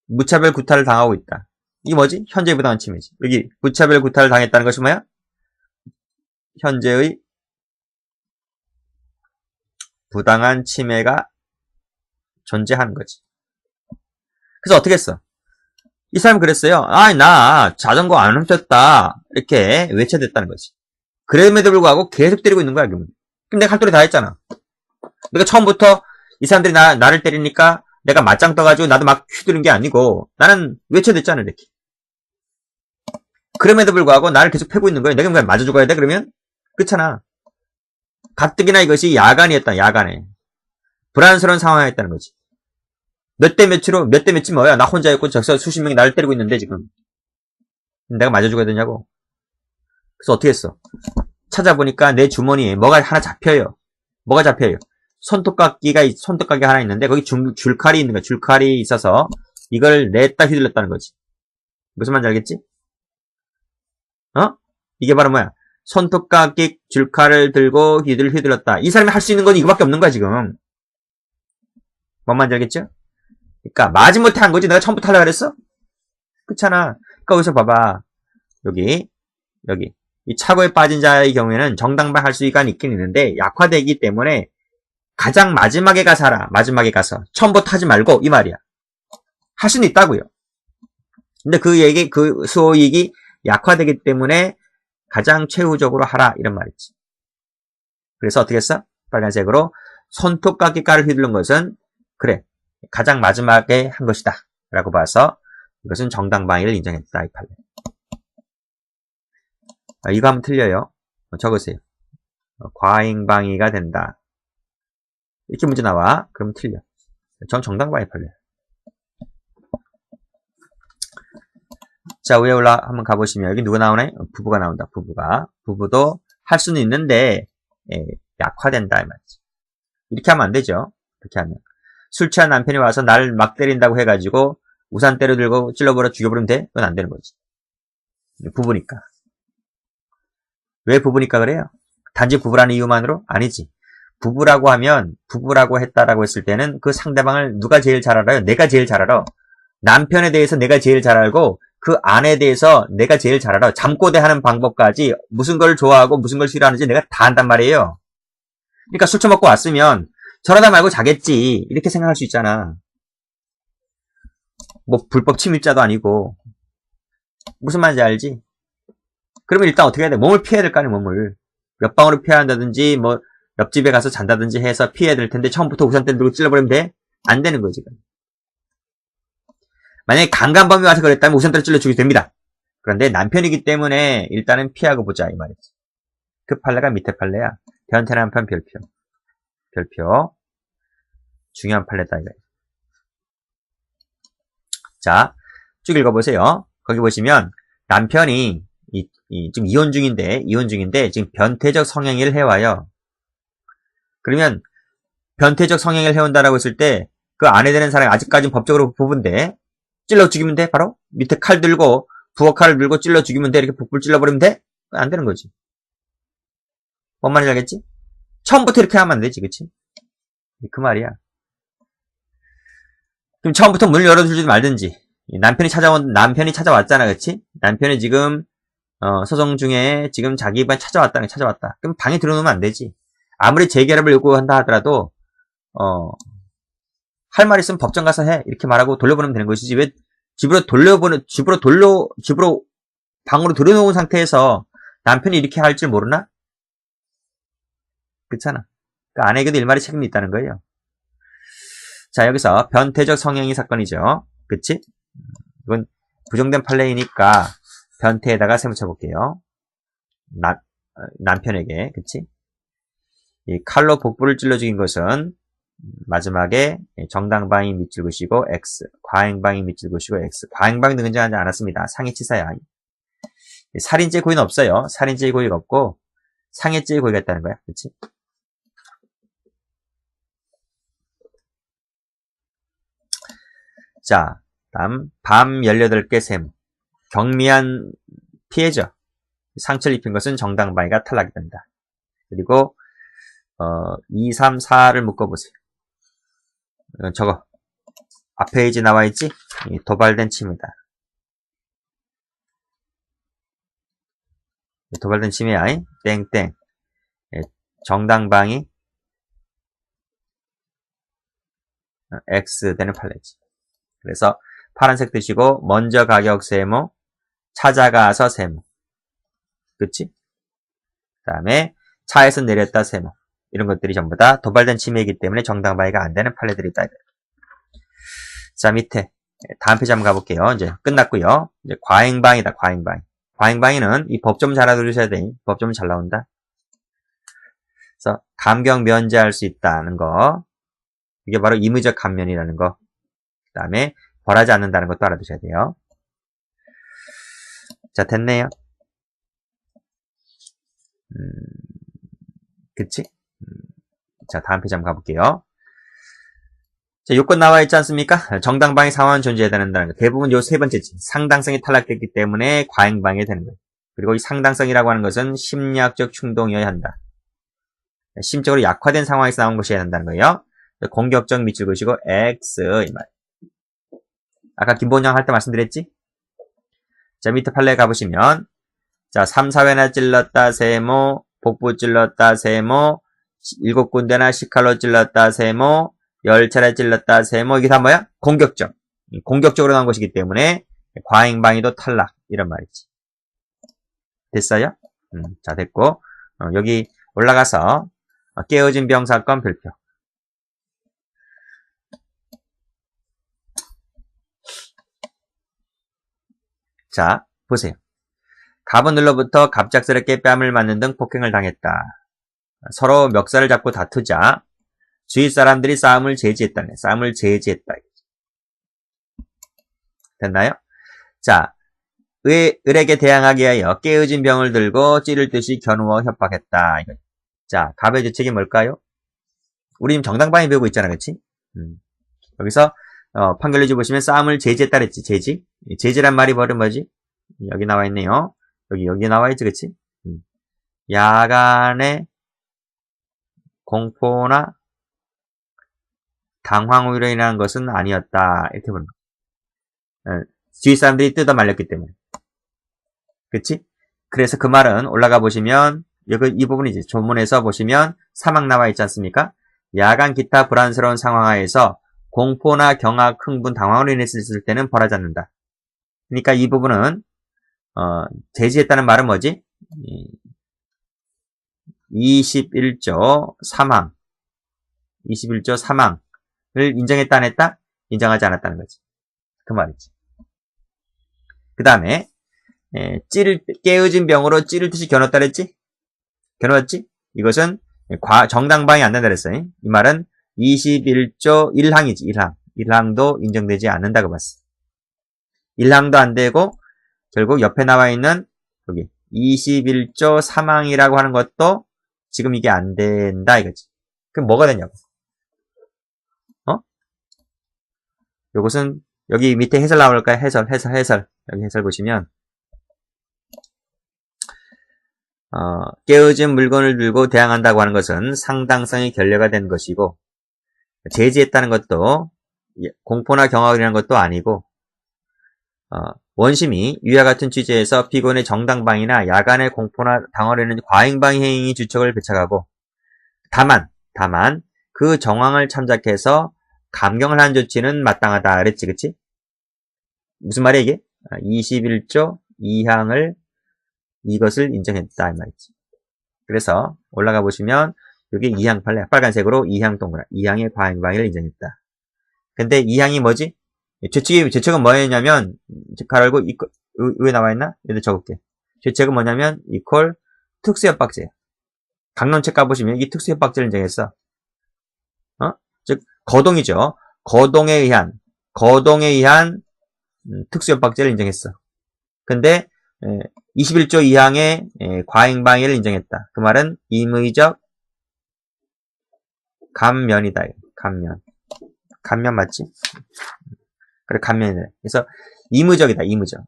무차별 구타를 당하고 있다. 이게 뭐지? 현재의 부당한 침해지. 여기 무차별 구타를 당했다는 것이 뭐야? 현재의 부당한 침해가 존재하는 거지. 그래서 어떻게 했어? 이 사람은 그랬어요. 나 자전거 안 훔쳤다. 이렇게 외쳐댔다는 거지. 그럼에도 불구하고 계속 때리고 있는 거야, 그럼 내가 할 소리 다 했잖아. 내가 처음부터 이 사람들이 나를 때리니까 내가 맞짱 떠가지고 나도 막 휘두른 게 아니고 나는 외쳐댔잖아, 이렇게. 그럼에도 불구하고 나를 계속 패고 있는 거야. 내가 그냥 맞아 죽어야 돼, 그러면? 그렇잖아. 가뜩이나 이것이 야간이었다, 야간에. 불안스러운 상황이었다는 거지. 몇 대 몇이 뭐야? 나 혼자였고 저기서 수십 명이 나를 때리고 있는데 지금. 내가 맞아 죽어야 되냐고. 그래서 어떻게 했어? 찾아보니까 내 주머니에 뭐가 하나 잡혀요. 뭐가 잡혀요? 손톱깎이 하나 있는데 거기 줄칼이 있는 거야. 줄칼이 있어서 이걸 냈다 휘둘렀다는 거지. 무슨 말인지 알겠지? 이게 바로 뭐야? 손톱깎이 줄칼을 들고 휘둘렀다. 이 사람이 할 수 있는 건 이거밖에 없는 거야, 지금. 뭔 말인지 알겠죠? 그러니까 마지못해 한 거지. 내가 처음부터 하려고 그랬어? 그렇잖아. 그러니까 여기서 봐봐. 여기 이 차고에 빠진 자의 경우에는 정당방 할 수가 있긴 있는데 약화되기 때문에 가장 마지막에 가서 하라. 마지막에 가서 처음부터 하지 말고 이 말이야. 할 수는 있다고요. 근데 그 수호이익이 약화되기 때문에 가장 최후적으로 하라 이런 말이지. 그래서 어떻게 했어? 빨간색으로 손톱깎이가를 휘두른 것은 그래 가장 마지막에 한 것이다 라고 봐서 이것은 정당방위를 인정했다 이 판례. 이거 하면 틀려요. 적으세요. 과잉방위가 된다. 이렇게 문제 나와. 그럼 틀려. 전 정당방위 판례. 자, 위에 한번 가보시면 여기 누가 나오네? 부부가 나온다. 부부도 할 수는 있는데 약화된다 이 말이지. 이렇게 하면 안 되죠. 이렇게 하면 술 취한 남편이 와서 날 막 때린다고 해가지고 우산대를 들고 찔러버려 죽여버리면 돼? 그건 안 되는 거지. 부부니까. 왜 부부니까 그래요? 단지 부부라는 이유만으로? 아니지. 부부라고 했다라고 했을 때는 그 상대방을 누가 제일 잘 알아요? 내가 제일 잘 알아. 남편에 대해서 내가 제일 잘 알고 그 아내에 대해서 내가 제일 잘 알아. 잠꼬대 하는 방법까지 무슨 걸 좋아하고 무슨 걸 싫어하는지 내가 다 안단 말이에요. 그러니까 술 처먹고 왔으면 저러다 말고 자겠지. 이렇게 생각할 수 있잖아. 뭐 불법 침입자도 아니고. 무슨 말인지 알지? 그러면 일단 어떻게 해야 돼? 몸을 피해야 될 거 아니야, 몸을. 옆방으로 피해야 한다든지, 뭐, 옆집에 가서 잔다든지 해서 피해야 될 텐데, 처음부터 우산대를 들고 찔러버리면 돼? 안 되는 거지. 만약에 강간범이 와서 그랬다면 우산대를 찔러 죽여도 됩니다. 그런데 남편이기 때문에 일단은 피하고 보자, 이 말이지. 그 판례가 밑에 판례야. 변태 남편 별표. 중요한 판례다, 이거. 자, 쭉 읽어보세요. 거기 보시면, 남편이, 지금 이혼 중인데, 지금 변태적 성행위를 해와요. 그러면, 변태적 성행위를 해온다라고 했을 때, 그 아내 되는 사람이 아직까지는 법적으로 부부인데, 찔러 죽이면 돼, 바로? 밑에 칼 들고, 부엌칼을 들고 찔러 죽이면 돼? 이렇게 북불 찔러버리면 돼? 안 되는 거지. 뭔 말인지 알겠지? 처음부터 이렇게 하면 안 되지, 그치? 그 말이야. 그럼 처음부터 문을 열어주지 말든지. 남편이 찾아왔잖아, 그치? 남편이 지금, 소송 중에 지금 자기 방 찾아왔다. 그럼 방에 들어놓으면 안 되지. 아무리 재결합을 요구한다 하더라도, 할 말 있으면 법정 가서 해. 이렇게 말하고 돌려보내면 되는 것이지. 왜 집으로 방으로 들여놓은 상태에서 남편이 이렇게 할 줄 모르나? 그렇잖아. 그 아내에게도 일말의 책임이 있다는 거예요. 자, 여기서 변태적 성행위 사건이죠. 그치? 이건 부정된 판례이니까 변태에다가 세묻혀 볼게요. 남편에게, 그치? 이 칼로 복부를 찔러 죽인 것은 마지막에 정당방위 밑줄 그시고 X, 과잉방위 밑줄 그시고 X. 과잉방위 등장하지 않았습니다. 상해치사야. 살인죄 고의는 없어요. 살인죄 고의가 없고 상해죄 고의가 있다는 거야. 그치? 자, 다음 밤 18개 세모. 경미한 피해죠. 상처를 입힌 것은 정당방위가 탈락이 된다. 그리고 2, 3, 4를 묶어보세요. 저거 앞페이지 나와있지? 도발된 침해다. 도발된 침해야. 땡땡. 정당방위 X 되는 판례지. 그래서 파란색 드시고 먼저 가격 세모, 찾아가서 세모. 그치? 그 다음에 차에서 내렸다 세모. 이런 것들이 전부 다 도발된 침해이기 때문에 정당방위가 안 되는 판례들이 있다. 자, 밑에 다음 페이지 한번 가볼게요. 이제 끝났고요. 이제 과잉방위다. 과잉방위. 과잉방위는 이 법좀 잘 알아두셔야 돼. 법좀 잘 나온다. 그래서 감경 면제할 수 있다는 거. 이게 바로 임의적 감면이라는 거. 그 다음에 벌하지 않는다는 것도 알아두셔야 돼요. 자, 됐네요. 그치? 자, 다음 페이지 한번 가볼게요. 자, 요건 나와 있지 않습니까? 정당방위 상황은 존재해야 된다는 거. 대부분 요 세 번째지. 상당성이 탈락됐기 때문에 과잉방위가 되는 거예요. 그리고 이 상당성이라고 하는 것은 심리학적 충동이어야 한다. 심적으로 약화된 상황에서 나온 것이어야 한다는 거예요. 공격적 밑줄 그시고 X 이 말. 아까 김본영 할 때 말씀드렸지? 자, 밑에 판례 가보시면 자, 3, 4회나 찔렀다 세모, 복부 찔렀다 세모, 7군데나 식칼로 찔렀다 세모, 10차례 찔렀다 세모. 이게 다 뭐야? 공격적. 공격적으로 나온 것이기 때문에 과잉방위도 탈락. 이런 말이지. 됐어요? 자, 됐고 여기 올라가서 깨어진 병 사건 별표. 자, 보세요. 갑은 눌러부터 갑작스럽게 뺨을 맞는 등 폭행을 당했다. 서로 멱살을 잡고 다투자 주위 사람들이 싸움을 제지했다네. 싸움을 제지했다. 됐나요? 자, 을에게 대항하기 위하여 깨어진 병을 들고 찌를 듯이 겨누어 협박했다. 이거. 자, 갑의 주책이 뭘까요? 우리 지금 정당방위 배우고 있잖아, 그치? 여기서 판결문지 보시면 싸움을 제지했다 그랬지. 제지. 제지란 말이 바로 뭐지? 여기 나와 있네요. 여기 나와 있지, 그치? 야간에 공포나 당황으로 인한 것은 아니었다. 이렇게 보는 거. 주위 사람들이 뜯어 말렸기 때문에. 그치? 그래서 그 말은 올라가 보시면, 여기 이 부분이지. 조문에서 보시면 사막 나와 있지 않습니까? 야간 기타 불안스러운 상황하에서 공포나 경악, 흥분, 당황으로 인했을 때는 벌하지 않는다. 그러니까 이 부분은 제지했다는 말은 뭐지? 21조 사망 21조 사망을 인정했다 안 했다? 인정하지 않았다는 거지. 그 말이지. 그 다음에 깨어진 병으로 찌를 듯이 겨눴다 그랬지? 겨눴지? 이것은 정당방위 안 된다 그랬어요. 이 말은 21조 1항이지. 1항도 인정되지 않는다고 봤어. 1항도 안 되고 결국 옆에 나와 있는 여기 21조 사망이라고 하는 것도 지금 이게 안 된다 이거지. 그럼 뭐가 되냐고. 요것은 여기 밑에 해설 나올까요? 해설. 여기 해설 보시면 깨어진 물건을 들고 대항한다고 하는 것은 상당성이 결여가 된 것이고 제지했다는 것도 공포나 경악이라는 것도 아니고 원심이 위와 같은 취지에서 피고인의 정당방위나 야간의 공포나 당황에는 과잉방위 행위 주척을 배척하고 다만 그 정황을 참작해서 감경을 한 조치는 마땅하다 그랬지, 그치? 무슨 말이야 이게? 21조 2항을 이것을 인정했다 이 말이지. 그래서 올라가 보시면 여기 2항 빨간색으로 2항 동그란 2항의 과잉방위를 인정했다. 근데 2항이 뭐지? 죄책은 뭐였냐면 가로 열고 왜 나와있나? 여기 적을게. 죄책은 뭐냐면 이퀄 특수협박죄. 강론책 가보시면 이 특수협박죄를 인정했어. 즉 거동이죠. 거동에 의한 특수협박죄를 인정했어. 근데 21조 2항의 과잉방위를 인정했다. 그 말은 임의적 감면이다. 감면 맞지? 그래, 감면이네. 그래서 임의적이다.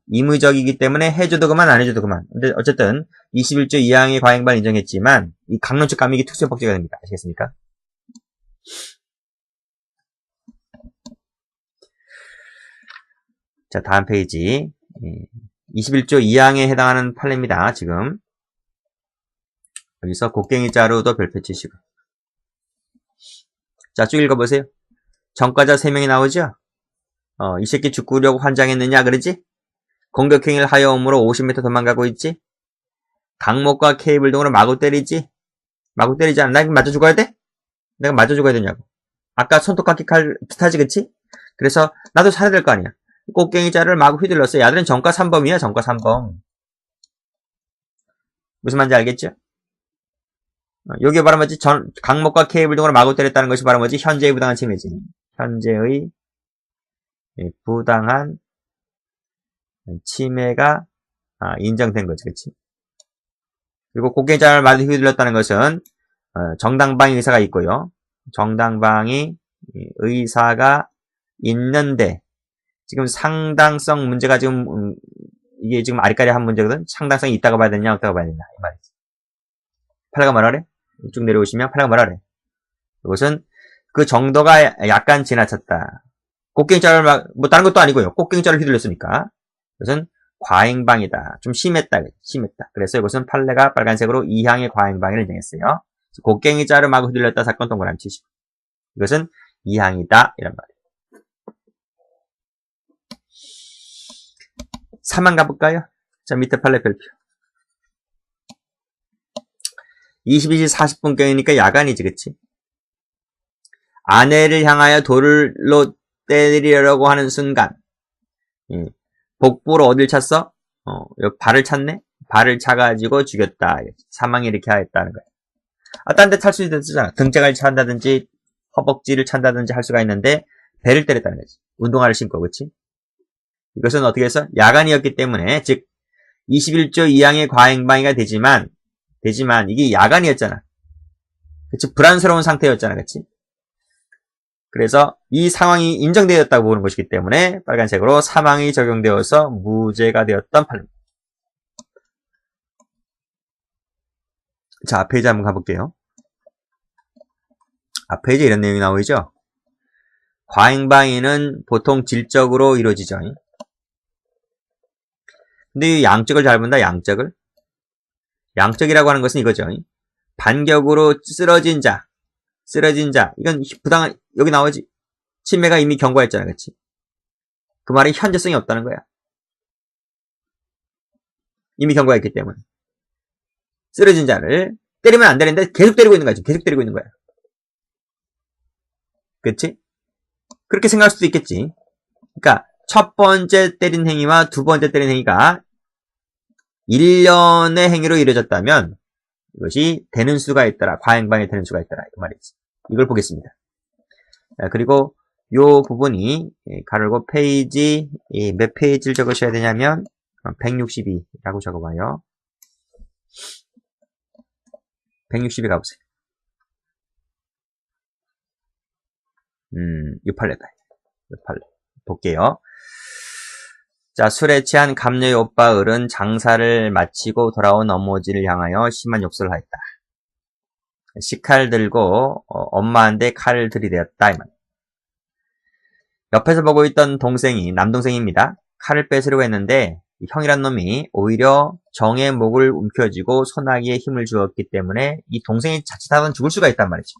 임의적이기 때문에 해줘도 그만 안 해줘도 그만. 근데 어쨌든 21조 2항의 과잉방위를 인정했지만 이 강론적 감액이 특수협박죄가 됩니다. 아시겠습니까? 자, 다음 페이지. 21조 2항에 해당하는 판례입니다. 지금 여기서 곡괭이 자루도 별표 치시고. 자, 쭉 읽어보세요. 전과자 3명이 나오죠? 이 새끼 죽으려고 환장했느냐 그러지? 공격행위를 하여옴으로 50m 도망가고 있지? 강목과 케이블 등으로 마구 때리지? 마구 때리지 않아? 나 이거 맞아 죽어야 돼? 내가 맞아 죽어야 되냐고. 아까 손톱깎이 칼 비슷하지, 그치? 그래서 나도 살아야 될 거 아니야. 꽃갱이 자루를 마구 휘둘렀어. 야들은 전과 3범이야, 전과 3범. 무슨 말인지 알겠죠? 여기 바로 뭐지? 강목과 케이블 등으로 마구 때렸다는 것이 바로 뭐지? 현재의 부당한 침해지. 현재의 부당한 침해가 인정된 거지, 그치? 그리고 꽃갱이 자루를 마구 휘둘렀다는 것은 정당방위 의사가 있고요. 정당방위 의사가 있는데 지금 상당성 문제가 지금 이게 지금 아리까리한 문제거든. 상당성이 있다고 봐야 되냐 없다고 봐야 되냐 이 말이지. 팔라가 뭐라 그래? 쭉 내려오시면 팔라가 뭐라 그래? 이것은 그 정도가 약간 지나쳤다. 꽃갱이자를 뭐 다른 것도 아니고요. 꽃갱이자를 휘둘렀으니까 이것은 과잉방위다. 좀 심했다. 그래서 이것은 판례가 빨간색으로 2항의 과잉방위를 인정했어요. 꽃갱이자를 마구 휘둘렀다 사건 동그라미 치시고 이것은 2항이다 이런 말이에요. 3항 가볼까요? 자, 밑에 판례 별표. 22시 40분경이니까 야간이지, 그치? 아내를 향하여 돌로 때리려고 하는 순간, 복부로 어딜 찼어? 발을 찼네? 발을 차가지고 죽였다. 사망이 이렇게 하였다는 거야. 딴 데 찰 수도 있잖아. 등짝을 찬다든지, 허벅지를 찬다든지 할 수가 있는데, 배를 때렸다는 거지. 운동화를 신고, 그치? 이것은 어떻게 해서? 야간이었기 때문에, 즉, 21조 2항의 과잉방위가 되지만, 이게 야간이었잖아. 그치? 불안스러운 상태였잖아. 그치? 그래서 이 상황이 인정되었다고 보는 것이기 때문에 빨간색으로 사망이 적용되어서 무죄가 되었던 판례입니다. 자, 앞페이지 한번 가볼게요. 앞페이지에 이런 내용이 나오죠? 과잉방위는 보통 질적으로 이루어지죠. 근데 이 양적을 잘 본다, 양적을. 양적이라고 하는 것은 이거죠. 반격으로 쓰러진 자. 이건 부당한, 여기 나오지. 침해가 이미 경고했잖아, 그치? 그 말이 현재성이 없다는 거야. 이미 경고했기 때문에. 쓰러진 자를 때리면 안 되는데 계속 때리고 있는 거야, 지금. 계속 때리고 있는 거야. 그치? 그렇게 생각할 수도 있겠지. 그러니까, 첫 번째 때린 행위와 두 번째 때린 행위가 1년의 행위로 이루어졌다면 이것이 되는 수가 있더라. 과잉방위 되는 수가 있더라. 그 말이지. 이걸 보겠습니다. 그리고 요 부분이 가르고 페이지 몇 페이지를 적으셔야 되냐면 162라고 적어봐요. 162 가보세요. 이 판례다. 이 판례. 볼게요. 자, 술에 취한 갑녀의 오빠 을은 장사를 마치고 돌아온 어머니를 향하여 심한 욕설을 하였다. 식칼 들고 엄마한테 칼을 들이대었다. 이 말. 옆에서 보고 있던 동생이, 남동생입니다. 칼을 뺏으려고 했는데 형이란 놈이 오히려 정의 목을 움켜쥐고 소나기에 힘을 주었기 때문에 이 동생이 자칫하면 죽을 수가 있단 말이죠.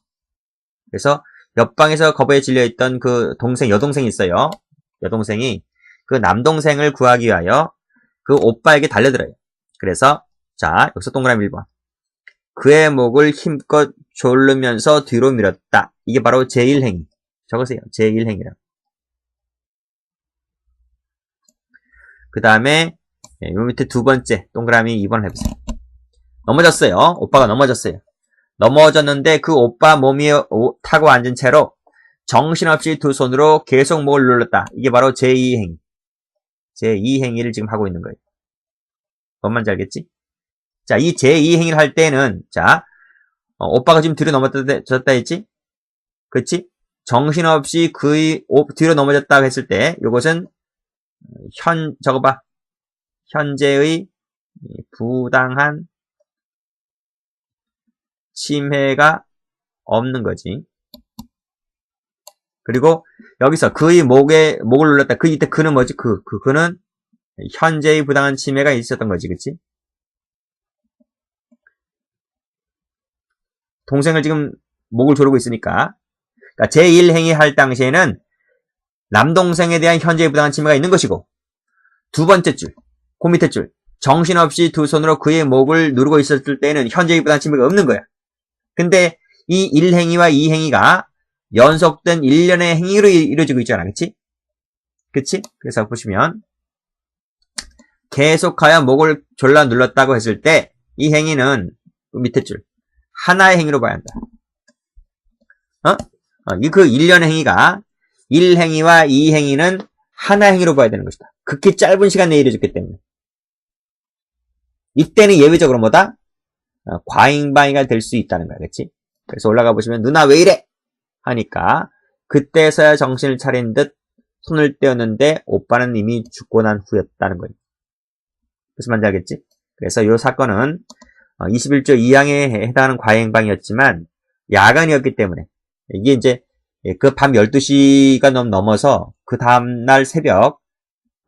그래서 옆방에서 겁에 질려있던 그 동생, 여동생이 있어요. 여동생이 그 남동생을 구하기 위하여 그 오빠에게 달려들어요. 그래서 자, 여기서 동그라미 1번. 그의 목을 힘껏 조르면서 뒤로 밀었다. 이게 바로 제1행위. 적으세요. 제1행위라고. 그 다음에 요 밑에 두 번째 동그라미 2번을 해보세요. 넘어졌어요. 오빠가 넘어졌어요. 넘어졌는데 그 오빠 몸 위에 타고 앉은 채로 정신없이 두 손으로 계속 목을 눌렀다. 이게 바로 제2행위. 제2행위를 지금 하고 있는 거예요. 뭔 말인지 알겠지? 자, 이 제2행위를 할 때는 자, 오빠가 지금 뒤로 넘어졌다 했지? 그치? 정신없이 그의 뒤로 넘어졌다고 했을 때 요것은 적어봐. 현재의 부당한 침해가 없는 거지. 그리고 여기서 그의 목을 눌렀다. 그 이때 그는 뭐지? 그는 현재의 부당한 침해가 있었던 거지. 그치? 동생을 지금 목을 조르고 있으니까. 그러니까 제1행위 할 당시에는 남동생에 대한 현재의 부당한 침해가 있는 것이고, 두 번째 줄, 그 밑에 줄, 정신없이 두 손으로 그의 목을 누르고 있었을 때는 현재의 부당한 침해가 없는 거야. 근데 이 1행위와 2행위가 연속된 일련의 행위로 이루어지고 있잖아. 그치? 그치? 그래서 보시면 계속하여 목을 졸라 눌렀다고 했을 때 이 행위는 그 밑에 줄 하나의 행위로 봐야 한다. 그 일련의 행위가 1행위와 2행위는 하나의 행위로 봐야 되는 것이다. 극히 짧은 시간 내에 이루어졌기 때문에. 이때는 예외적으로 뭐다? 과잉방위가 될 수 있다는 거야. 그치? 그래서 올라가 보시면 누나 왜 이래? 하니까 그때서야 정신을 차린 듯 손을 떼었는데 오빠는 이미 죽고 난 후였다는 거예요. 무슨 말인지 알겠지? 그래서 이 사건은 21조 2항에 해당하는 과잉방위였지만 야간이었기 때문에 이게 이제 그 밤 12시가 넘어서 그 다음날 새벽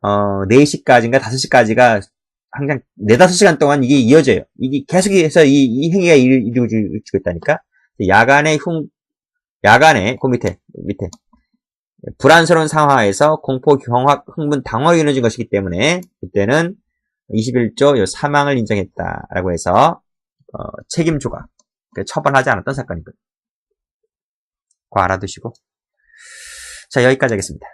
4시까지인가 5시까지가 항상 4, 5시간 동안 이게 이어져요. 이게 계속해서 이 행위가 이루어지고 있다니까. 야간에 그 밑에 불안스러운 상황에서 공포, 경악, 흥분, 당황이 이루어진 것이기 때문에 그때는 21조 사망을 인정했다라고 해서 책임 조각 처벌하지 않았던 사건이거든요. 그거 알아두시고 자 여기까지 하겠습니다.